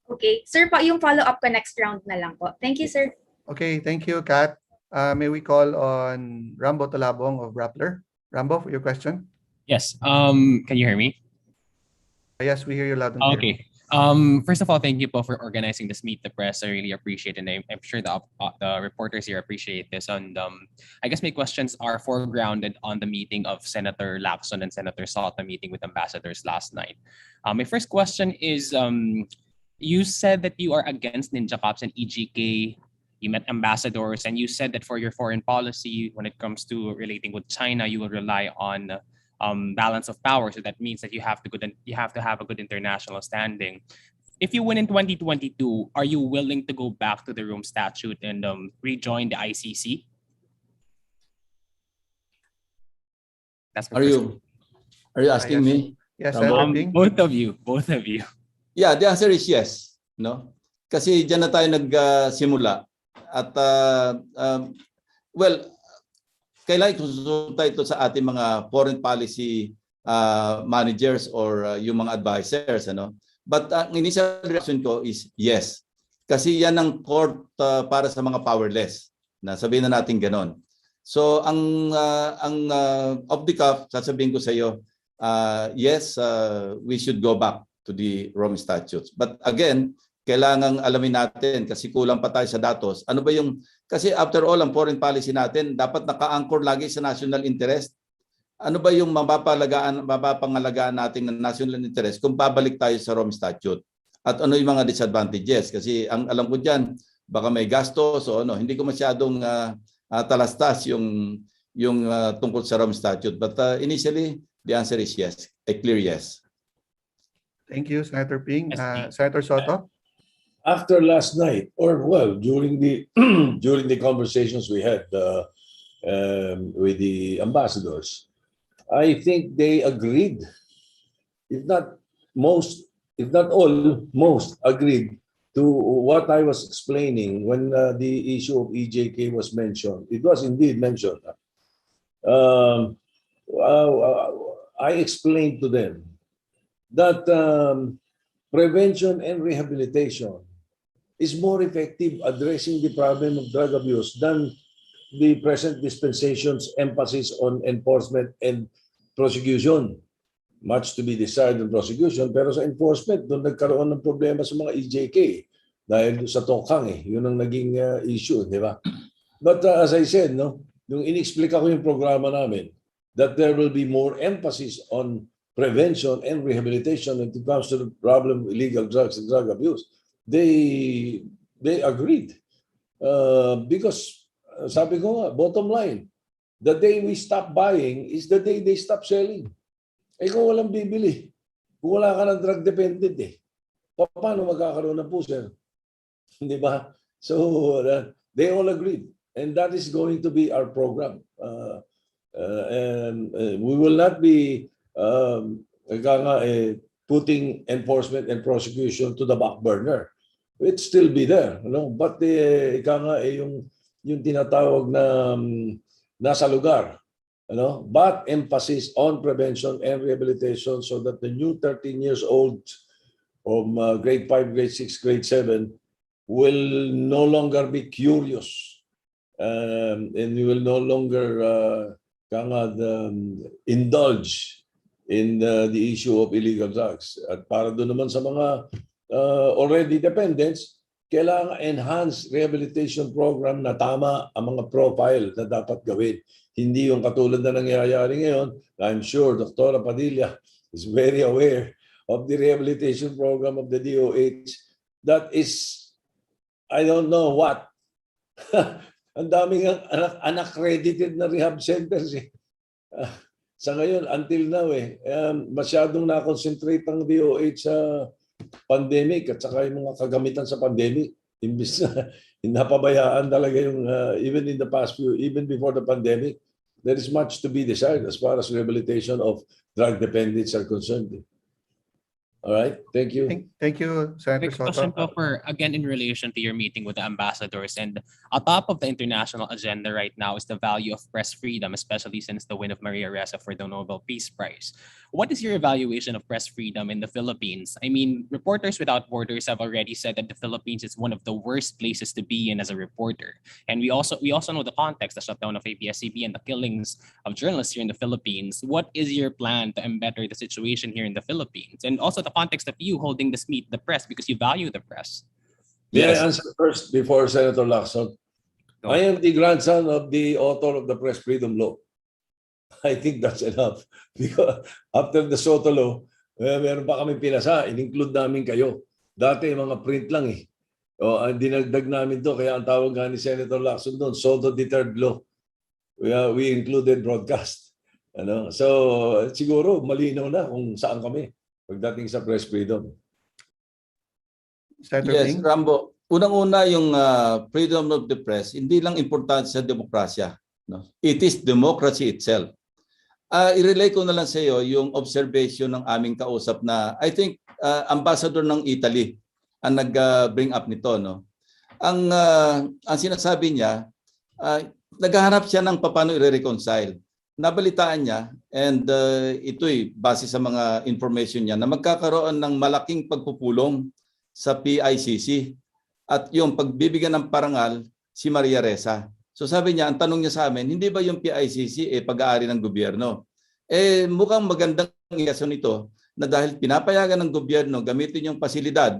Okay. Sir, yung follow-up ko next round na lang po. Thank you, sir. Okay, thank you, Kat. May we call on Rambo Talabong of Rappler? Rambo, for your question? Yes. Can you hear me? Yes, we hear you loud and clear. Okay. First of all, thank you po for organizing this Meet the Press. I really appreciate it. And I'm sure the reporters here appreciate this. And I guess my questions are foregrounded on the meeting of Senator Lacson and Senator Sotto meeting with ambassadors last night. My first question is, you said that you are against Ninja Cops and EGK. You met ambassadors, and you said that for your foreign policy, when it comes to relating with China, you will rely on balance of power. So that means that you have to have a good international standing. If you win in 2022, are you willing to go back to the Rome Statute and rejoin the ICC? That's my Are first you asking yes. me? Yes, Both? Senator Ping. Both of you. Yeah, the answer is yes. No? Kasi diyan na tayo nagsimula. At well, kailangan konsulta ito sa ating mga foreign policy managers or yung mga advisors, ano. But ang initial reaction ko is yes. Kasi yan ang court para sa mga powerless. Na sabihin na natin ganon. So ang off the cuff, sasabihin ko sa iyo, yes, we should go back to the Rome Statutes. But again, kailangang alamin natin kasi kulang pa tayo sa datos. Ano ba yung, kasi after all, ang foreign policy natin dapat naka-anchor lagi sa national interest. Ano ba yung mapapangalagaan natin ng national interest kung babalik tayo sa Rome Statute? At ano yung mga disadvantages? Kasi ang alam ko dyan, baka may gastos o ano, hindi ko masyadong talastas yung tungkol sa Rome Statute. But initially, the answer is yes, a clear yes. Thank you, Senator Ping. Senator Sotto? After last night, or well, during the during the conversations we had with the ambassadors, I think they agreed, if not most, if not all, most agreed to what I was explaining when the issue of EJK was mentioned. It was indeed mentioned. I explained to them that prevention and rehabilitation is more effective addressing the problem of drug abuse than the present dispensation's emphasis on enforcement and prosecution. Much to be desired in prosecution, pero sa enforcement, doon nagkaroon ng problema sa mga EJK dahil sa tokhang yun ang naging issue, di ba? But as I said, no, yung inexplika ko yung programa namin, that there will be more emphasis on prevention and rehabilitation when it comes to the problem of illegal drugs and drug abuse. They agreed because sabi ko nga, bottom line, the day we stop buying is the day they stop selling. Kung walang bibili, kung wala ka ng drug dependent paano magkakaroon ng puser? Di ba? So they all agreed, and that is going to be our program. And we will not be putting enforcement and prosecution to the back burner. It still be there, no? But yung tinatawag na nasa lugar, but emphasis on prevention and rehabilitation so that the new 13 years old from grade 5, grade 6, grade 7 will no longer be curious and we will no longer indulge in the issue of illegal drugs. At para doon naman sa mga already dependents, kailangan enhanced rehabilitation program na tama ang mga profile na dapat gawin. Hindi yung katulad na nangyayari ngayon. I'm sure Dr. Padilla is very aware of the rehabilitation program of the DOH. That is, I don't know what. Ang daming unaccredited na rehab centers. Sa ngayon, until now, masyadong na-concentrate ang DOH sa pandemic at saka yung mga kagamitan sa pandemic. Imbis na napabayaan talaga yung, even in the past few, even before the pandemic, there is much to be desired as far as rehabilitation of drug dependents are concerned. All right, thank you. Thank you, Senator Quick question Sotto. po for, again, in relation to your meeting with the ambassadors, and atop of the international agenda right now is the value of press freedom, especially since the win of Maria Ressa for the Nobel Peace Prize. What is your evaluation of press freedom in the Philippines? I mean, Reporters Without Borders have already said that the Philippines is one of the worst places to be in as a reporter. And we also know the context, the shutdown of ABS-CBN and the killings of journalists here in the Philippines. What is your plan to better the situation here in the Philippines? And also the context of you holding this meet the press because you value the press. May Yes. I answer first before Senator Lacson? Go. I am the grandson of the author of the Press Freedom Law. I think that's enough. Because after the Sotto Law, meron pa kami pinasa, in-include namin kayo. Dati mga print lang eh. O, dinagdag namin to, kaya ang tawag nga ni Senator Lacson doon, Sotto the Third Law. We included broadcast. Ano? So siguro malinaw na kung saan kami pagdating sa press freedom. Senator Yes, Ping. Rambo. Unang-una yung freedom of the press, hindi lang importante sa demokrasya. No? It is democracy itself. I-relay ko na lang sa iyo yung observation ng aming kausap na I think ambassador ng Italy ang nag-bring up nito. No? Ang sinasabi niya, naghahanap siya ng paano i-reconcile. Nabalitaan niya and ito'y base sa mga information niya na magkakaroon ng malaking pagpupulong sa PICC at yung pagbibigyan ng parangal si Maria Ressa. So sabi niya, ang tanong niya sa amin, hindi ba yung PICC pag-aari ng gobyerno? Mukhang magandang reason ito na dahil pinapayagan ng gobyerno gamitin yung pasilidad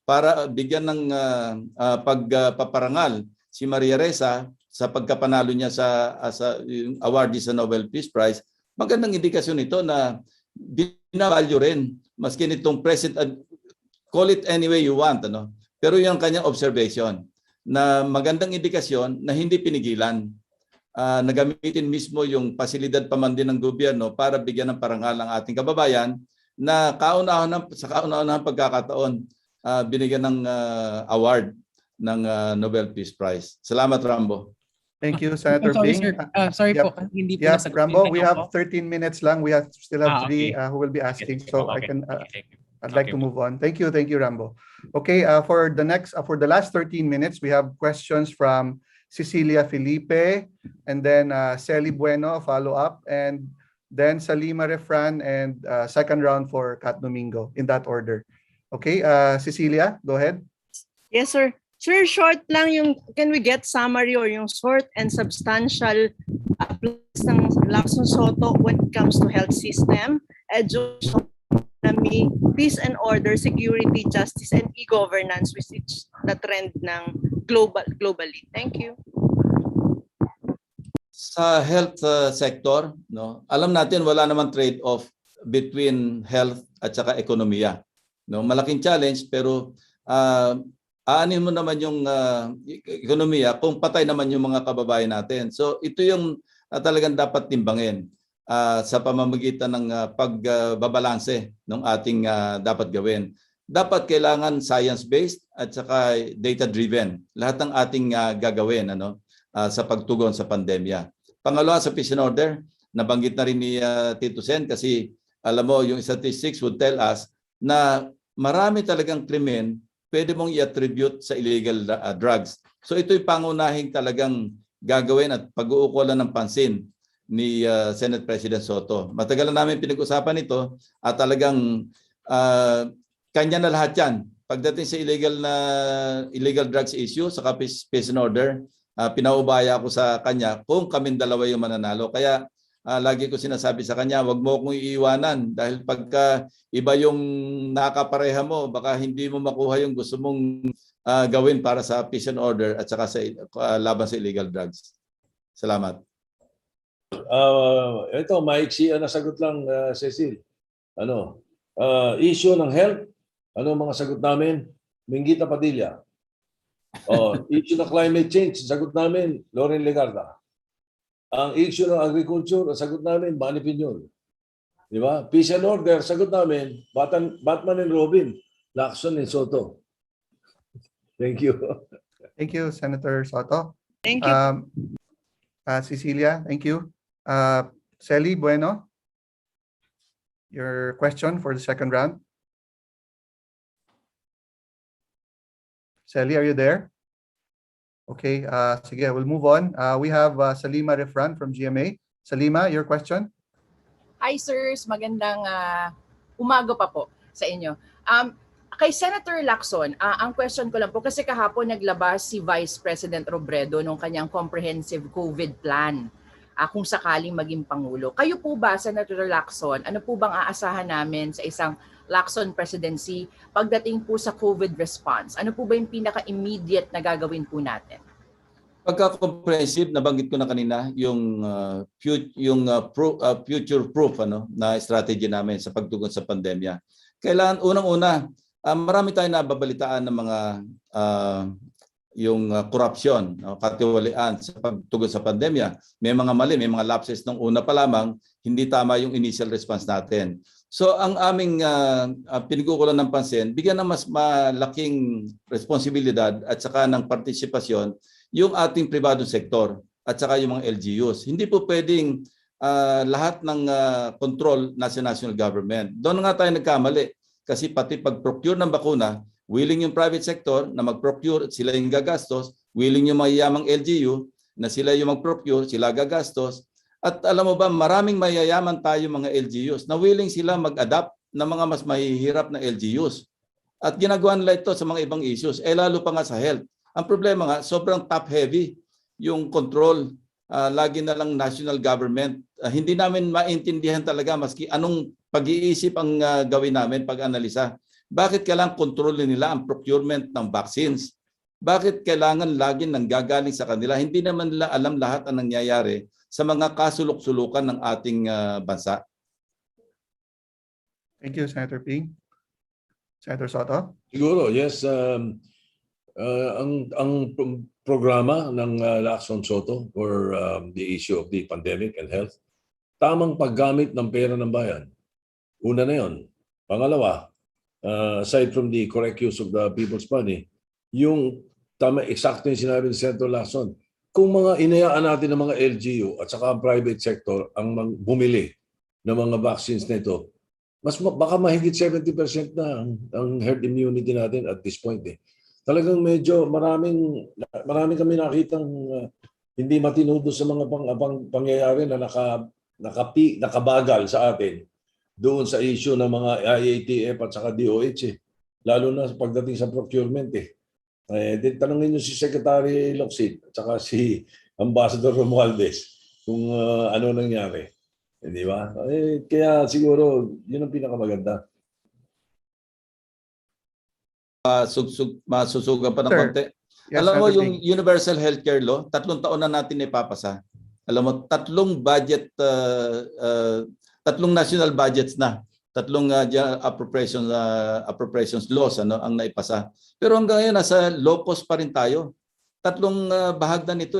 para bigyan ng pagpaparangal si Maria Ressa sa pagkapanalo niya sa awardee sa Nobel Peace Prize, magandang indikasyon ito na binavalue rin maski nitong president, call it any way you want, ano? Pero yung kanyang observation na magandang indikasyon na hindi pinigilan, na gamitin mismo yung pasilidad pa man din ng gobyerno para bigyan ng parangal ang ating kababayan na sa kauna-unahang pagkakataon binigyan ng award ng Nobel Peace Prize. Salamat, Rambo. Thank you, Senator Sorry, Ping. sir. Sorry Yep. po, hindi po Yeah, nasagot Rambo, yung we tanong have ko. 13 minutes lang. We still have three Okay. who will be asking. Yes, So I okay. can Okay, thank you. I'd like Okay. to move on. Thank you, Rambo. Okay, for the last 13 minutes, we have questions from Cecilia Felipe, and then Celi Bueno, follow up, and then Salima Refran, and second round for Kat Domingo, in that order. Okay, Cecilia, go ahead. Yes, sir. Sir, short lang yung, can we get summary or yung short and substantial plus ng Lacson-Sotto when it comes to health system, education, economy, peace and order, security, justice, and e-governance, which is the trend ng globally. Thank you. Sa health sector, no, alam natin wala namang trade-off between health at saka ekonomiya. No, malaking challenge pero aanin mo naman yung ekonomiya kung patay naman yung mga kababayan natin. So ito yung talagang dapat timbangin sa pamamagitan ng pagbabalanse ng ating dapat gawin. Dapat kailangan science-based at saka data-driven. Lahat ng ating gagawin sa pagtugon sa pandemya. Pangalawa sa peace and order, nabanggit na rin ni Tito Sen kasi alam mo yung statistics would tell us na marami talagang krimen pwede mong i-attribute sa illegal drugs. So ito'y pangunahing talagang gagawin at pag-uukulan ng pansin ni Senate President Sotto. Matagal na namin pinag-usapan ito at talagang kanya na lahat yan. Pagdating sa illegal drugs issue sa peace and order, pinaubaya ako sa kanya kung kaming dalawa yung mananalo. Kaya lagi ko sinasabi sa kanya, wag mo akong iiwanan dahil pagka iba yung nakapareha mo, baka hindi mo makuha yung gusto mong gawin para sa peace and order at saka sa laban sa illegal drugs. Salamat. Ito, maiksi na sagot lang, Cecil. Issue ng health, mga sagot namin? Minggita Padilla. Issue ng climate change, sagot namin, Loren Legarda. Ang issue ng agriculture, sagot namin, Manny Piñol. Di ba? Peace and order, sagot namin, Batman and Robin, Lacson-Sotto. Thank you. Thank you, Senator Sotto. Thank you. Cecilia, thank you. Celi Bueno, your question for the second round. Sally, are you there? Okay, sige, we'll move on. We have Salima Refran from GMA. Salima, your question? Hi sirs, magandang umaga pa po sa inyo. Kay Senator Lacson, ang question ko lang po kasi kahapon naglabas si Vice President Robredo nung kanyang comprehensive COVID plan kung sakaling maging Pangulo. Kayo po ba, Senator Lacson, ano po bang aasahan namin sa isang Lacson presidency pagdating po sa COVID response? Ano po ba yung pinaka-immediate na gagawin po natin? Pagka-comprehensive, nabanggit ko na kanina yung future proof na strategy namin sa pagtugon sa pandemya. Kailangan unang-una, marami tayong nababalitaan ng mga yung corruption, katiwalian sa pagtugon sa pandemya. May mga mali, may mga lapses nung una pa lamang, hindi tama yung initial response natin. So ang aming pinagkukulan ng pansin, bigyan ng mas malaking responsibilidad at saka ng partisipasyon yung ating pribadong sektor at saka yung mga LGUs. Hindi po pwedeng lahat ng control nasa national government. Doon nga tayo nagkamali kasi pati pag-procure ng bakuna, willing yung private sector na mag-procure, sila yung gagastos, willing yung mayayamang LGU na sila yung mag-procure, sila gagastos. At alam mo ba, maraming mayayaman tayo mga LGUs na willing sila mag-adapt ng mga mas mahihirap na LGUs. At ginagawa nila ito sa mga ibang issues, lalo pa nga sa health. Ang problema nga, sobrang top-heavy yung control. Lagi na lang national government. Hindi namin maintindihan talaga maski anong pag-iisip ang gawin namin pag-analisa. Bakit kailangan kontrolin nila ang procurement ng vaccines? Bakit kailangan lagi nanggagaling sa kanila? Hindi naman nila alam lahat ang nangyayari sa mga kasulok-sulukan ng ating bansa. Thank you, Senator Ping. Senator Sotto? Siguro, yes. Ang programa ng Lacson-Sotto for the issue of the pandemic and health, tamang paggamit ng pera ng bayan. Una na yun. Pangalawa, aside from the correct use of the people's money, yung tama, eksakto yung sinabi ni Senator Lacson, kung mga inayaan natin ng mga LGU at saka ang private sector ang bumili ng mga vaccines na ito, baka mahigit 70% na ang herd immunity natin at this point. Talagang medyo maraming kami nakitang hindi matinudo sa mga pangyayari na nakabagal sa atin doon sa issue ng mga IATF at saka DOH. Lalo na pagdating sa procurement. Tanongin niyo si Secretary Locsin at saka si Ambassador Romualdez kung ano nangyari. Di ba? Kaya siguro yun ang pinakamaganda. Masusugan pa ng Sir. konti. Yes, Alam mo Senator yung Ping. Universal Healthcare Law, 3 taon na natin ipapasa. Alam mo, 3 budget, 3 national budgets na, 3 appropriations laws ang naipasa. Pero hanggang ngayon nasa low cost pa rin tayo. 3 bahagdan nito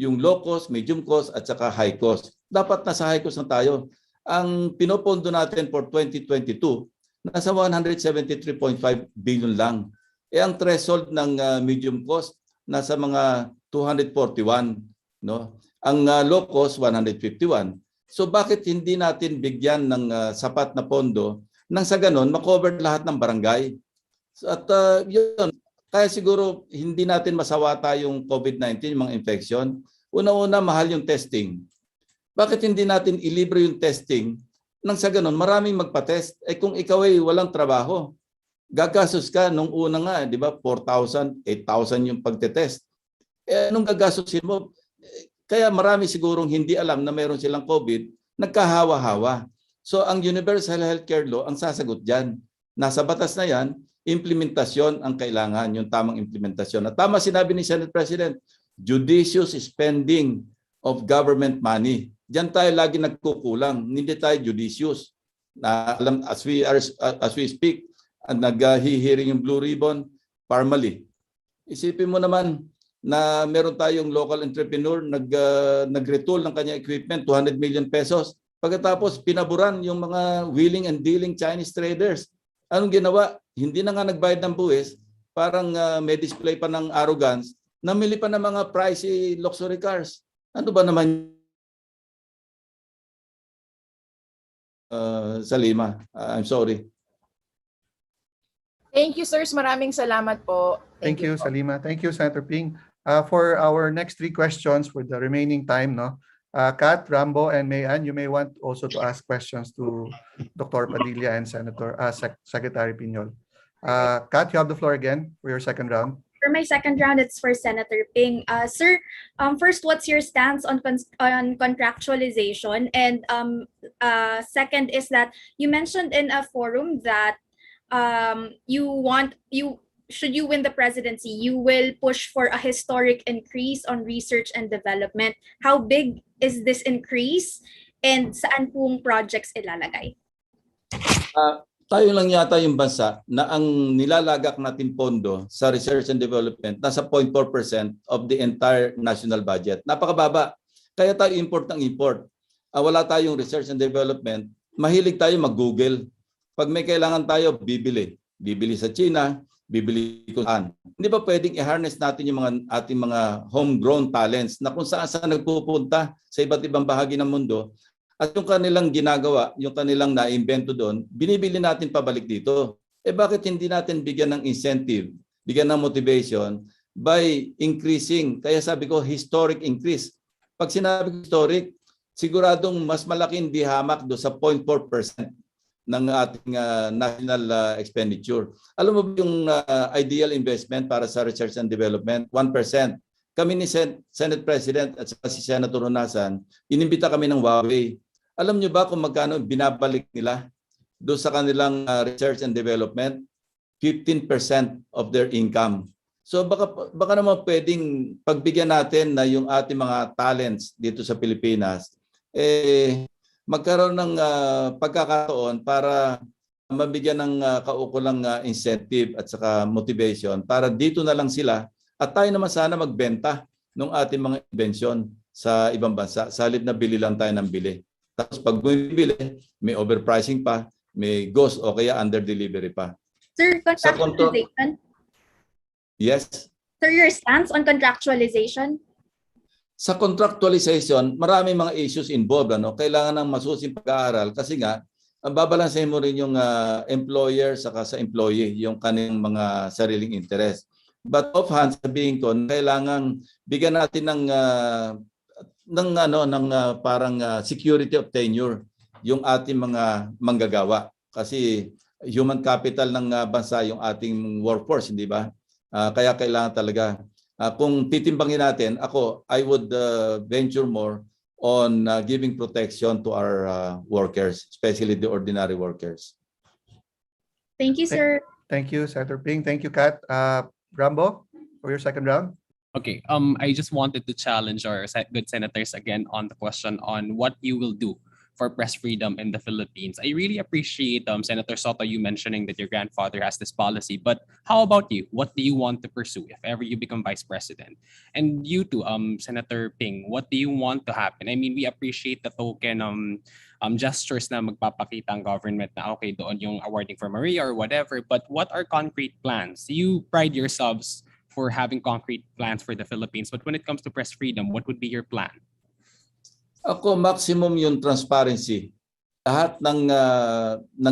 yung low cost, medium cost at saka high cost. Dapat nasa high cost na tayo. Ang pinopondo natin for 2022 nasa 173.5 billion lang. Ang threshold ng medium cost nasa mga 241, no? Ang low cost 151. So bakit hindi natin bigyan ng sapat na pondo nang sa ganon makover lahat ng barangay? At yun, kaya siguro hindi natin masawata yung COVID-19, yung mga infection. Una-una, mahal yung testing. Bakit hindi natin ilibre yung testing? Nang sa ganon, maraming magpa-test. Kung ikaw ay walang trabaho, gagastos ka nung una nga, di ba? 4,000, 8,000 yung pagtetest. Anong gagastusin mo? Kaya marami sigurong hindi alam na meron silang COVID, nagkahawa-hawa. So ang Universal Healthcare Law, ang sasagot dyan. Nasa batas na yan, implementasyon ang kailangan, yung tamang implementasyon. At tama sinabi ni Senate President, judicious spending of government money. Diyan tayo lagi nagkukulang, hindi tayo judicious. Alam, as we speak, naghihiring yung Blue Ribbon, formally. Isipin mo naman na meron tayong local entrepreneur nag-retool ng kanyang equipment, 200 million pesos. Pagkatapos, pinaburan yung mga wheeling and dealing Chinese traders. Anong ginawa? Hindi na nga nagbayad ng buwis, parang may display pa ng arrogance, namili pa ng mga pricey luxury cars. Ano ba naman Salima? I'm sorry. Thank you, sirs. Maraming salamat po. Thank you, po. Salima. Thank you, Senator Ping. For our next three questions for the remaining time, no, Kat, Rambo, and Mayan, you may want also to ask questions to Dr. Padilla and Secretary Piñol. Kat, you have the floor again for your second round. For my second round, it's for Senator Ping. Sir, first, what's your stance on contractualization? And second is that you mentioned in a forum that should you win the presidency, you will push for a historic increase on research and development. How big is this increase, and saan pong projects ilalagay? Tayo lang yata yung bansa na ang nilalagak natin pondo sa research and development nasa 0.4% of the entire national budget. Napakababa. Kaya tayo import ng import. Wala tayong research and development. Mahilig tayo mag-Google. Pag may kailangan tayo, bibili. Bibili sa China, bibili kung saan. Hindi ba pwedeng i-harness natin yung ating mga homegrown talents na kung saan nagpupunta sa iba't ibang bahagi ng mundo, at yung kanilang ginagawa, yung kanilang naimbento doon, binibili natin pabalik dito. Bakit hindi natin bigyan ng incentive, bigyan ng motivation by increasing? Kaya sabi ko, historic increase. Pag sinabi ko historic, siguradong mas malaking dihamak do sa 0.4% ng ating national expenditure. Alam mo ba yung ideal investment para sa research and development? 1%. Kami ni Senate President at si Senator Ronasan, inimbita kami ng Huawei. Alam nyo ba kung magkano binabalik nila doon sa kanilang research and development? 15% of their income. So baka naman pwedeng pagbigyan natin na yung ating mga talents dito sa Pilipinas, magkaroon ng pagkakataon para mabigyan ng kaukulang incentive at saka motivation para dito na lang sila at tayo naman sana magbenta ng ating mga invention sa ibang bansa sa halip na bili lang tayo ng bili. Tapos pag bumibili, may overpricing pa, may ghost o kaya under-delivery pa. Sir, contractualization? Yes. Sir, your stance on contractualization? Sa contractualization, maraming mga issues involved. Kailangan ng masusing pag-aaral kasi nga, babalansin mo rin yung employer saka sa employee, yung kanilang mga sariling interest. But offhand, sabihin ko, kailangan bigyan natin ng parang security of tenure yung ating mga manggagawa kasi human capital ng bansa yung ating workforce, hindi ba? Kaya kailangan talaga kung titimbangin natin, I would venture more on giving protection to our workers, especially the ordinary workers. Thank you, sir. Thank you, Senator Ping. Thank you, Kat. Rambo, for your second round. Okay, I just wanted to challenge our good senators again on the question on what you will do for press freedom in the Philippines. I really appreciate Senator Sotto, you mentioning that your grandfather has this policy, but how about you? What do you want to pursue if ever you become vice president? And you too, Senator Ping, what do you want to happen? I mean, we appreciate the token gestures na magpapakita ang government na okay doon yung awarding for Maria or whatever, but what are concrete plans? You pride yourselves for having concrete plans for the Philippines. But when it comes to press freedom, what would be your plan? Maximum yung transparency. Lahat ng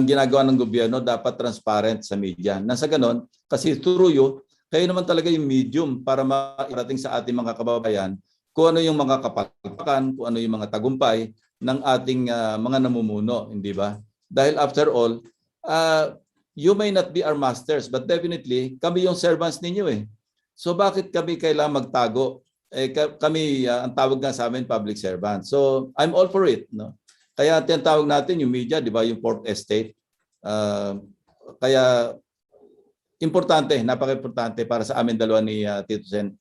ginagawa ng gobyerno dapat transparent sa media. Nasa ganon, kasi through you, kayo naman talaga yung medium para mairating sa ating mga kababayan kung ano yung mga kapalpakan, kung ano yung mga tagumpay ng ating mga namumuno, hindi ba? Dahil after all, you may not be our masters, but definitely kami yung servants ninyo eh. So bakit kami kailangan magtago? Kami, ang tawag nga sa amin, public servant. So I'm all for it. No? Kaya tinatawag natin yung media, di ba, yung fourth estate. Kaya importante, napaka-importante para sa amin dalawa ni Tito Sen.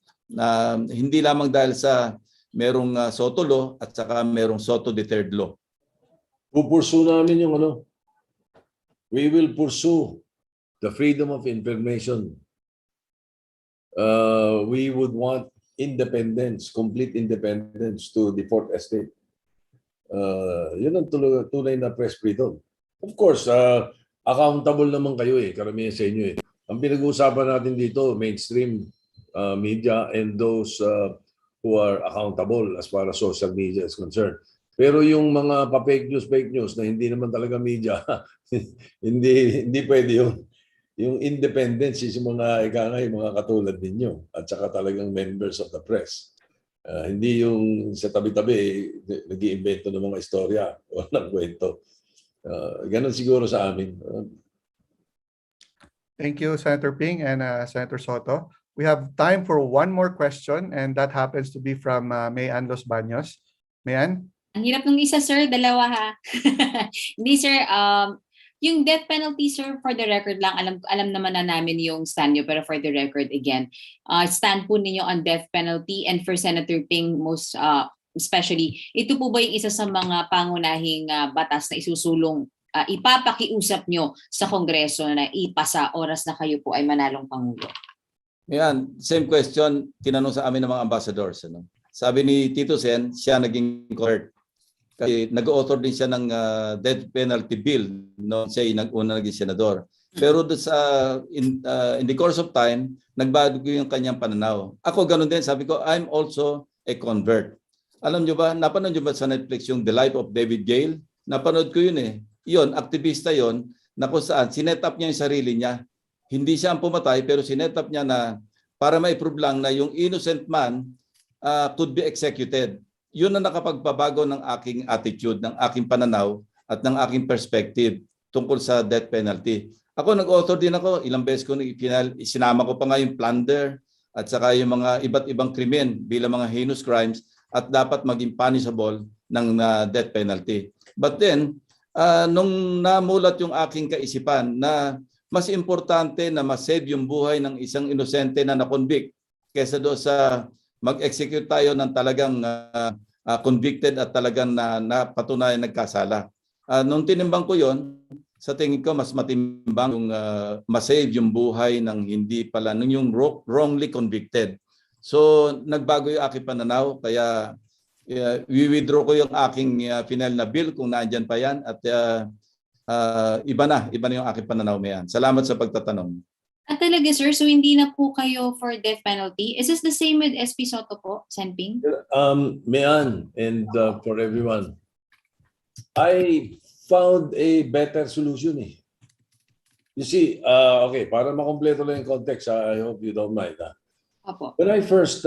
Hindi lamang dahil sa merong Sotto law at saka merong Sotto the third law. Pupursue namin yung we will pursue the freedom of information. We would want independence, complete independence to the fourth estate. Yun ang tunay na press freedom. Of course, accountable naman kayo karamihan sa inyo Ang pinag-uusapan natin dito, mainstream media and those who are accountable as far as social media is concerned. Pero yung mga fake news na hindi naman talaga media, hindi pwede yun. yung independence is yung mga yung mga katulad ninyo at saka talagang members of the press. Hindi yung sa tabi-tabi nag-iimbento ng mga istorya o ng kwento. Ganun siguro sa amin. Thank you, Senator Ping and Senator Soto. We have time for one more question, and that happens to be from Mayan Los Baños. Mayan? Ang hirap nung isa, sir. Dalawa, ha? Hindi, sir. Yung death penalty, sir, for the record lang, alam naman na namin yung stand nyo, pero for the record, again, stand po ninyo on death penalty, and for Senator Ping, most especially, ito po ba yung isa sa mga pangunahing batas na isusulong, ipapakiusap nyo sa Kongreso na ipasa oras na kayo po ay manalong Pangulo? Yan, same question, tinanong sa amin ng mga ambassadors. Ano? Sabi ni Tito Sen, siya naging court. Kasi nag-author din siya ng death penalty bill noong siya una naging senador. Pero in the course of time, nagbago yung kanyang pananaw. Ako ganun din, sabi ko, I'm also a convert. Alam nyo ba, napanood nyo ba sa Netflix yung The Life of David Gale? Napanood ko yun eh. Yun, aktivista yun, na kung saan, sinet up niya yung sarili niya. Hindi siya ang pumatay, pero sinet up niya na para ma-prove lang na yung innocent man could be executed. Yun ang nakapagpabago ng aking attitude, ng aking pananaw, at ng aking perspective tungkol sa death penalty. Ako, nag-author din ako. Ilang beses ko sinama ko pa nga yung plunder at saka yung mga iba't ibang krimen bilang mga heinous crimes at dapat maging punishable ng death penalty. But then, nung namulat yung aking kaisipan na mas importante na ma-save yung buhay ng isang inosente na na-convict kaysa doon sa mag-execute tayo ng talagang convicted at talagang napatunayan nagkasala. Nung tinimbang ko yon, sa tingin ko mas matimbang yung ma-save yung buhay ng hindi pala, nung yung wrongly convicted. So nagbago yung aking pananaw, kaya we-withdraw ko yung aking final na bill kung naandyan pa yan at iba na yung aking pananaw na yan. Salamat sa pagtatanong. At talaga, sir, so hindi na po kayo for death penalty? Is this the same with SP Sotto po, Senping? Mayan, and for everyone, I found a better solution eh. You see, okay, para makompleto lang yung context, I hope you don't mind. Opo. When I first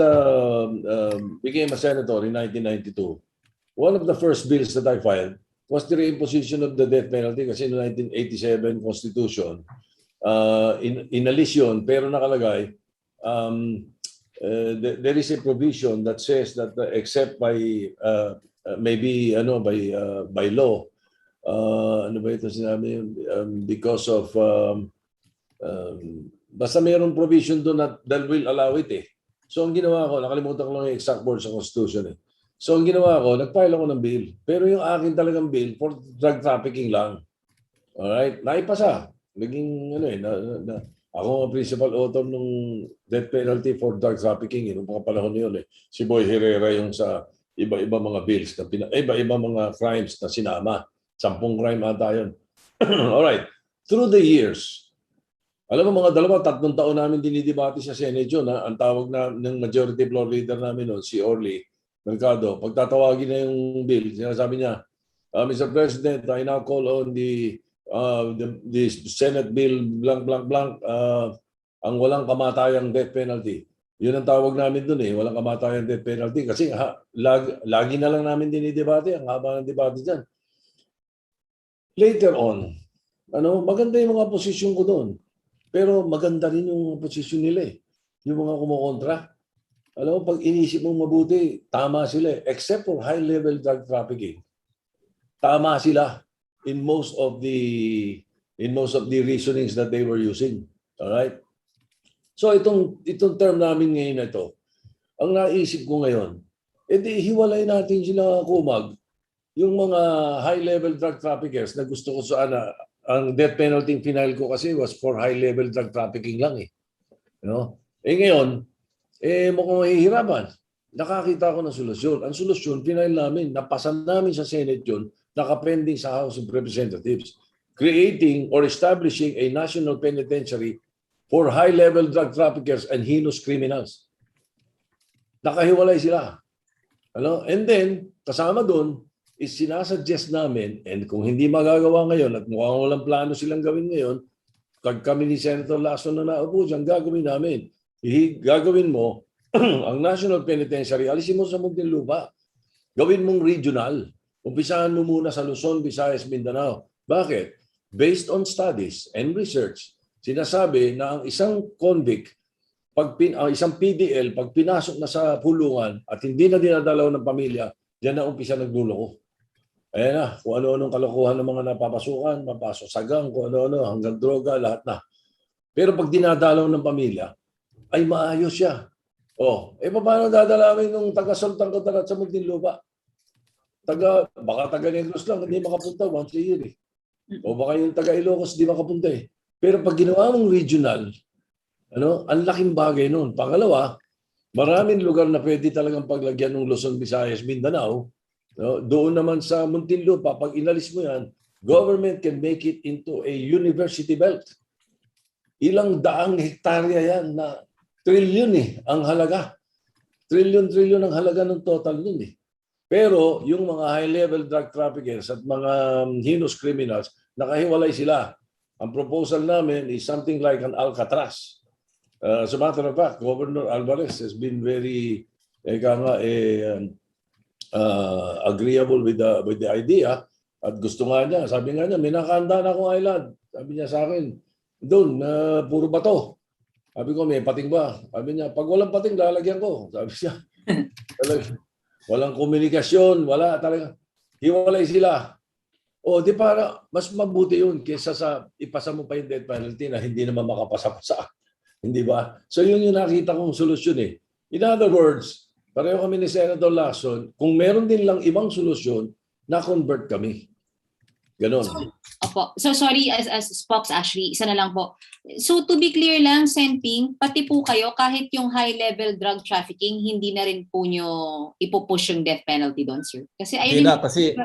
became a senator in 1992, one of the first bills that I filed was the reimposition of the death penalty kasi in 1987 Constitution, inalis yun, pero nakalagay, there is a provision that says that except by maybe by law, ano ba ito sinabi, because of basta mayroong provision doon that will allow it eh. So ang ginawa ko, nakalimutan ko lang yung exact word sa Constitution eh. So ang ginawa ko, nag-file ako ng bill. Pero yung akin talagang bill for drug trafficking lang. Alright? Naipasa. Naging ako ang principal author ng death penalty for drug trafficking. Noong mga panahon yun eh. Si Boy Herrera yung sa iba-iba mga bills, iba-iba mga crimes na sinama. 10 crime ata yun. Alright. Through the years, alam mo mga 2-3 taon namin dinidebate sa Senate yun. Ang tawag ng majority floor leader namin noon, si Orly Mercado. Pagtatawagin na yung bill, sinasabi niya, Mr. President, I now call on the Senate Bill blank blank blank ang walang kamatayang death penalty. Yun ang tawag namin dun eh, walang kamatayang death penalty kasi lagi na lang namin dinidebate, ang haba ng debate dyan. Later on, maganda yung mga posisyon ko doon. Pero maganda rin yung posisyon nila eh. Yung mga kumukontra. Alam mo, pag inisip mong mabuti, tama sila eh. Except for high-level drug trafficking. Tama sila in most of the reasonings that they were using. All right? So itong term namin ngayon na ito, ang naisip ko ngayon, edi hiwalay natin sila kumag. Yung mga high-level drug traffickers na gusto ko sana, ang death penalty final ko kasi was for high-level drug trafficking lang eh. Ngayon, mukhang mahihirapan. Nakakita ko ng solusyon. Ang solusyon, final namin, napasan namin sa Senate yun, nakapending sa House of Representatives, creating or establishing a national penitentiary for high-level drug traffickers and heinous criminals. Nakahiwalay sila. And then, kasama doon, is sinasuggest namin, and kung hindi magagawa ngayon at mukhang walang plano silang gawin ngayon, Pag kami ni Senator Lacson na naupo dyan, gagawin namin. Gagawin mo ang National Penitentiary, alisin mo sa Muntinlupa. Gawin mong regional. Umpisahan mo muna sa Luzon, Visayas, Mindanao. Bakit? Based on studies and research, sinasabi na ang isang convict, isang PDL, pag pinasok na sa pulungan at hindi na dinadalaw ng pamilya, diyan na umpisa nagluloko. Ayan na, kung ano-anong kalokohan ng mga napapasukan, mapasok sa gang, kung ano-ano, hanggang droga, lahat na. Pero pag dinadalaw ng pamilya, ay maayos siya. Paano dadalawin nung taga-Sultan Kudarat sa Muntinlupa? Baka taga Negros lang, hindi makapunta once a year. O baka yung taga Ilocos, hindi makapunta . Pero pag ginawa mong regional, ang laking bagay nun. Pangalawa, maraming lugar na pwede talagang paglagyan ng Luzon, Visayas, Mindanao. Doon naman sa Muntinlupa, pag inalis mo yan, government can make it into a university belt. Ilang daang hektarya yan na trilyon ang halaga. Trilyon ang halaga ng total nun . Pero yung mga high-level drug traffickers at mga heinous criminals, nakahiwalay sila. Ang proposal namin is something like an Alcatraz. As a matter of fact, Governor Alvarez has been very agreeable with the idea at gusto nga niya. Sabi nga niya, may nakahanda na akong island. Sabi niya sa akin, doon, puro bato. Sabi ko, may pating ba? Sabi niya, pag walang pating, lalagyan ko. Sabi siya, walang komunikasyon, wala talaga. Hiwalay sila. Di para mas mabuti yun kaysa sa ipasa mo pa yung death penalty na hindi naman makapasa-pasa. Hindi ba? So yun yung nakita kong solusyon . In other words, pareho kami ni Senator Lacson, kung meron din lang ibang solusyon, na-convert kami. Ganon. Opo. So sorry, as Spox Ashley, isa na lang po. So to be clear lang, Senping, pati po kayo, kahit yung high-level drug trafficking, hindi na rin po nyo ipupush yung death penalty doon, sir? Kasi Hindi na, kasi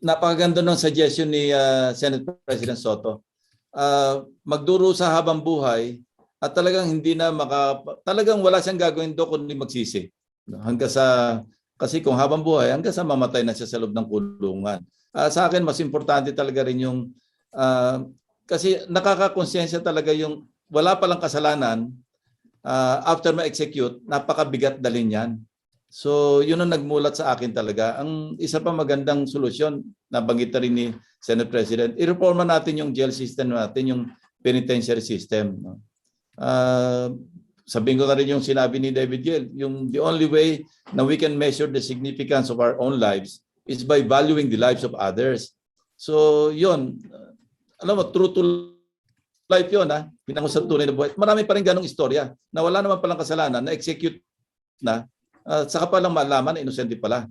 napakaganda ng suggestion ni Senate President Sotto. Magduro sa habang buhay at talagang hindi na talagang wala siyang gagawin doon kundi magsisi. Hanggang sa, kasi kung habang buhay, hanggang sa mamatay na siya sa loob ng kulungan. Sa akin, mas importante talaga rin yung, kasi nakakakonsensya talaga yung wala palang kasalanan, after ma-execute, napakabigat dalhin yan. So, yun ang nagmulat sa akin talaga. Ang isa pa magandang solusyon, nabanggit na rin ni Senate President, i-reforma natin yung jail system natin, yung penitentiary system. Sabihin ko na rin yung sinabi ni David Gill, yung the only way na we can measure the significance of our own lives is by valuing the lives of others. So, yun. Alam mo, true to life yun, pinangon sa tunay na buhay. Marami pa rin ganong istorya na wala naman palang kasalanan, na-execute na, saka palang malaman na inosente pala.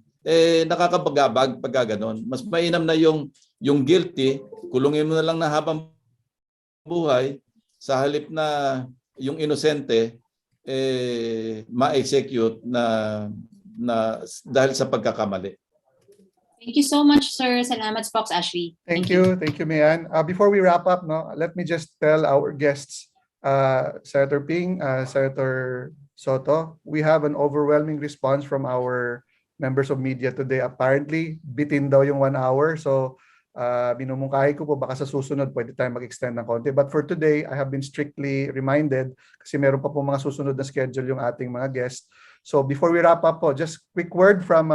Nakakabagabag pagka ganon. Mas mainam na yung guilty, kulungin mo na lang na habang buhay, sa halip na yung inosente, ma-execute na dahil sa pagkakamali. Thank you so much, sir. Salamat, Spox Ashley. Thank you, Mayan. Before we wrap up, let me just tell our guests, Senator Ping, Senator Sotto, we have an overwhelming response from our members of media today. Apparently, bitin daw yung 1 hour. So, minumungkahi ko po, baka sa susunod pwede tayo mag-extend ng konti. But for today, I have been strictly reminded, kasi meron pa po mga susunod na schedule yung ating mga guests. So, before we wrap up po, just quick word from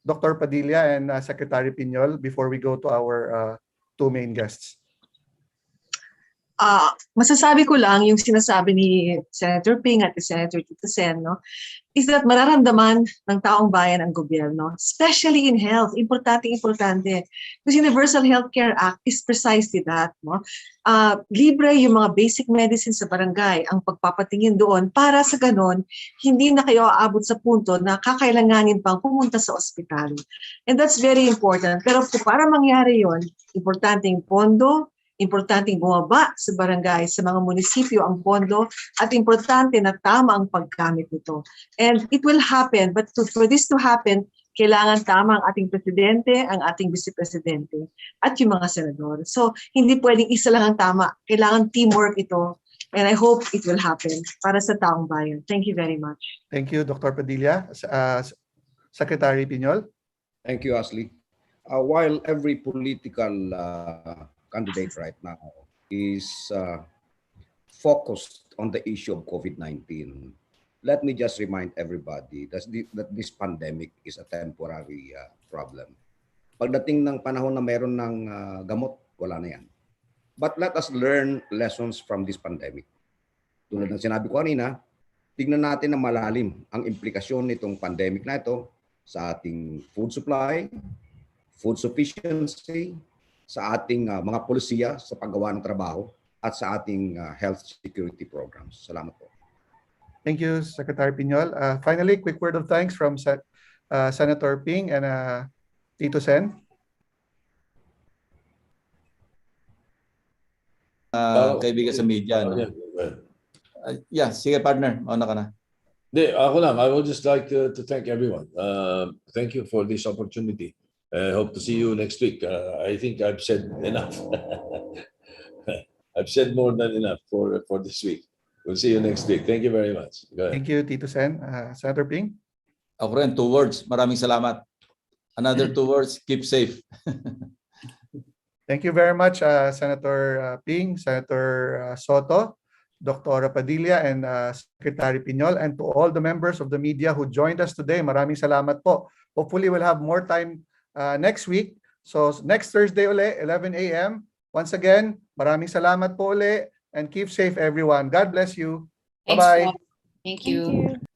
Dr. Padilla and Secretary Piñol before we go to our 2 main guests. Masasabi ko lang yung sinasabi ni Senator Ping at ni Senator Tito Sen, is that mararamdaman ng taong bayan ang gobyerno, especially in health. Importante. Because Universal Healthcare Act is precisely that. Libre yung mga basic medicine sa barangay, ang pagpapatingin doon para sa ganon, hindi na kayo aabot sa punto na kakailanganin pang pumunta sa ospital. And that's very important. Pero para mangyari yon, importante yung pondo, importanteng bumaba sa barangay, sa mga munisipyo ang pondo, at importante na tama ang paggamit nito. And it will happen, but for this to happen, kailangan tama ang ating presidente, ang ating vice-presidente, at yung mga senador. So, hindi pwedeng isa lang ang tama. Kailangan teamwork ito. And I hope it will happen para sa taong bayan. Thank you very much. Thank you, Dr. Padilla. Secretary Piñol. Thank you, Ashley. While every political candidate right now is focused on the issue of COVID-19. Let me just remind everybody that this pandemic is a temporary problem. Pagdating ng panahon na meron ng gamot, wala na yan. But let us learn lessons from this pandemic. Tulad ng sinabi ko kanina, tignan natin na malalim ang implikasyon nitong pandemic na ito sa ating food supply, food sufficiency, sa ating mga polisiya sa paggawa ng trabaho, at sa ating health security programs. Salamat po. Thank you, Secretary Piñol. Finally, quick word of thanks from Senator Ping and Tito Sen. Kaibigan sa media. No? Yeah, sige partner, mauna ka na. Ako lang, I would just like to thank everyone. Thank you for this opportunity. I hope to see you next week. I think I've said enough. I've said more than enough for this week. We'll see you next week. Thank you very much. Go ahead. Thank you, Tito Sen. Senator Ping? Ako rin, 2 words. Maraming salamat. Another 2 words, keep safe. Thank you very much, Senator Ping, Senator Sotto, Dr. Padilla, and Secretary Piñol, and to all the members of the media who joined us today. Maraming salamat po. Hopefully, we'll have more time next week. So next Thursday uli, 11 a.m. Once again, maraming salamat po uli, and keep safe everyone. God bless you. Thanks Bye-bye. po. Thank you.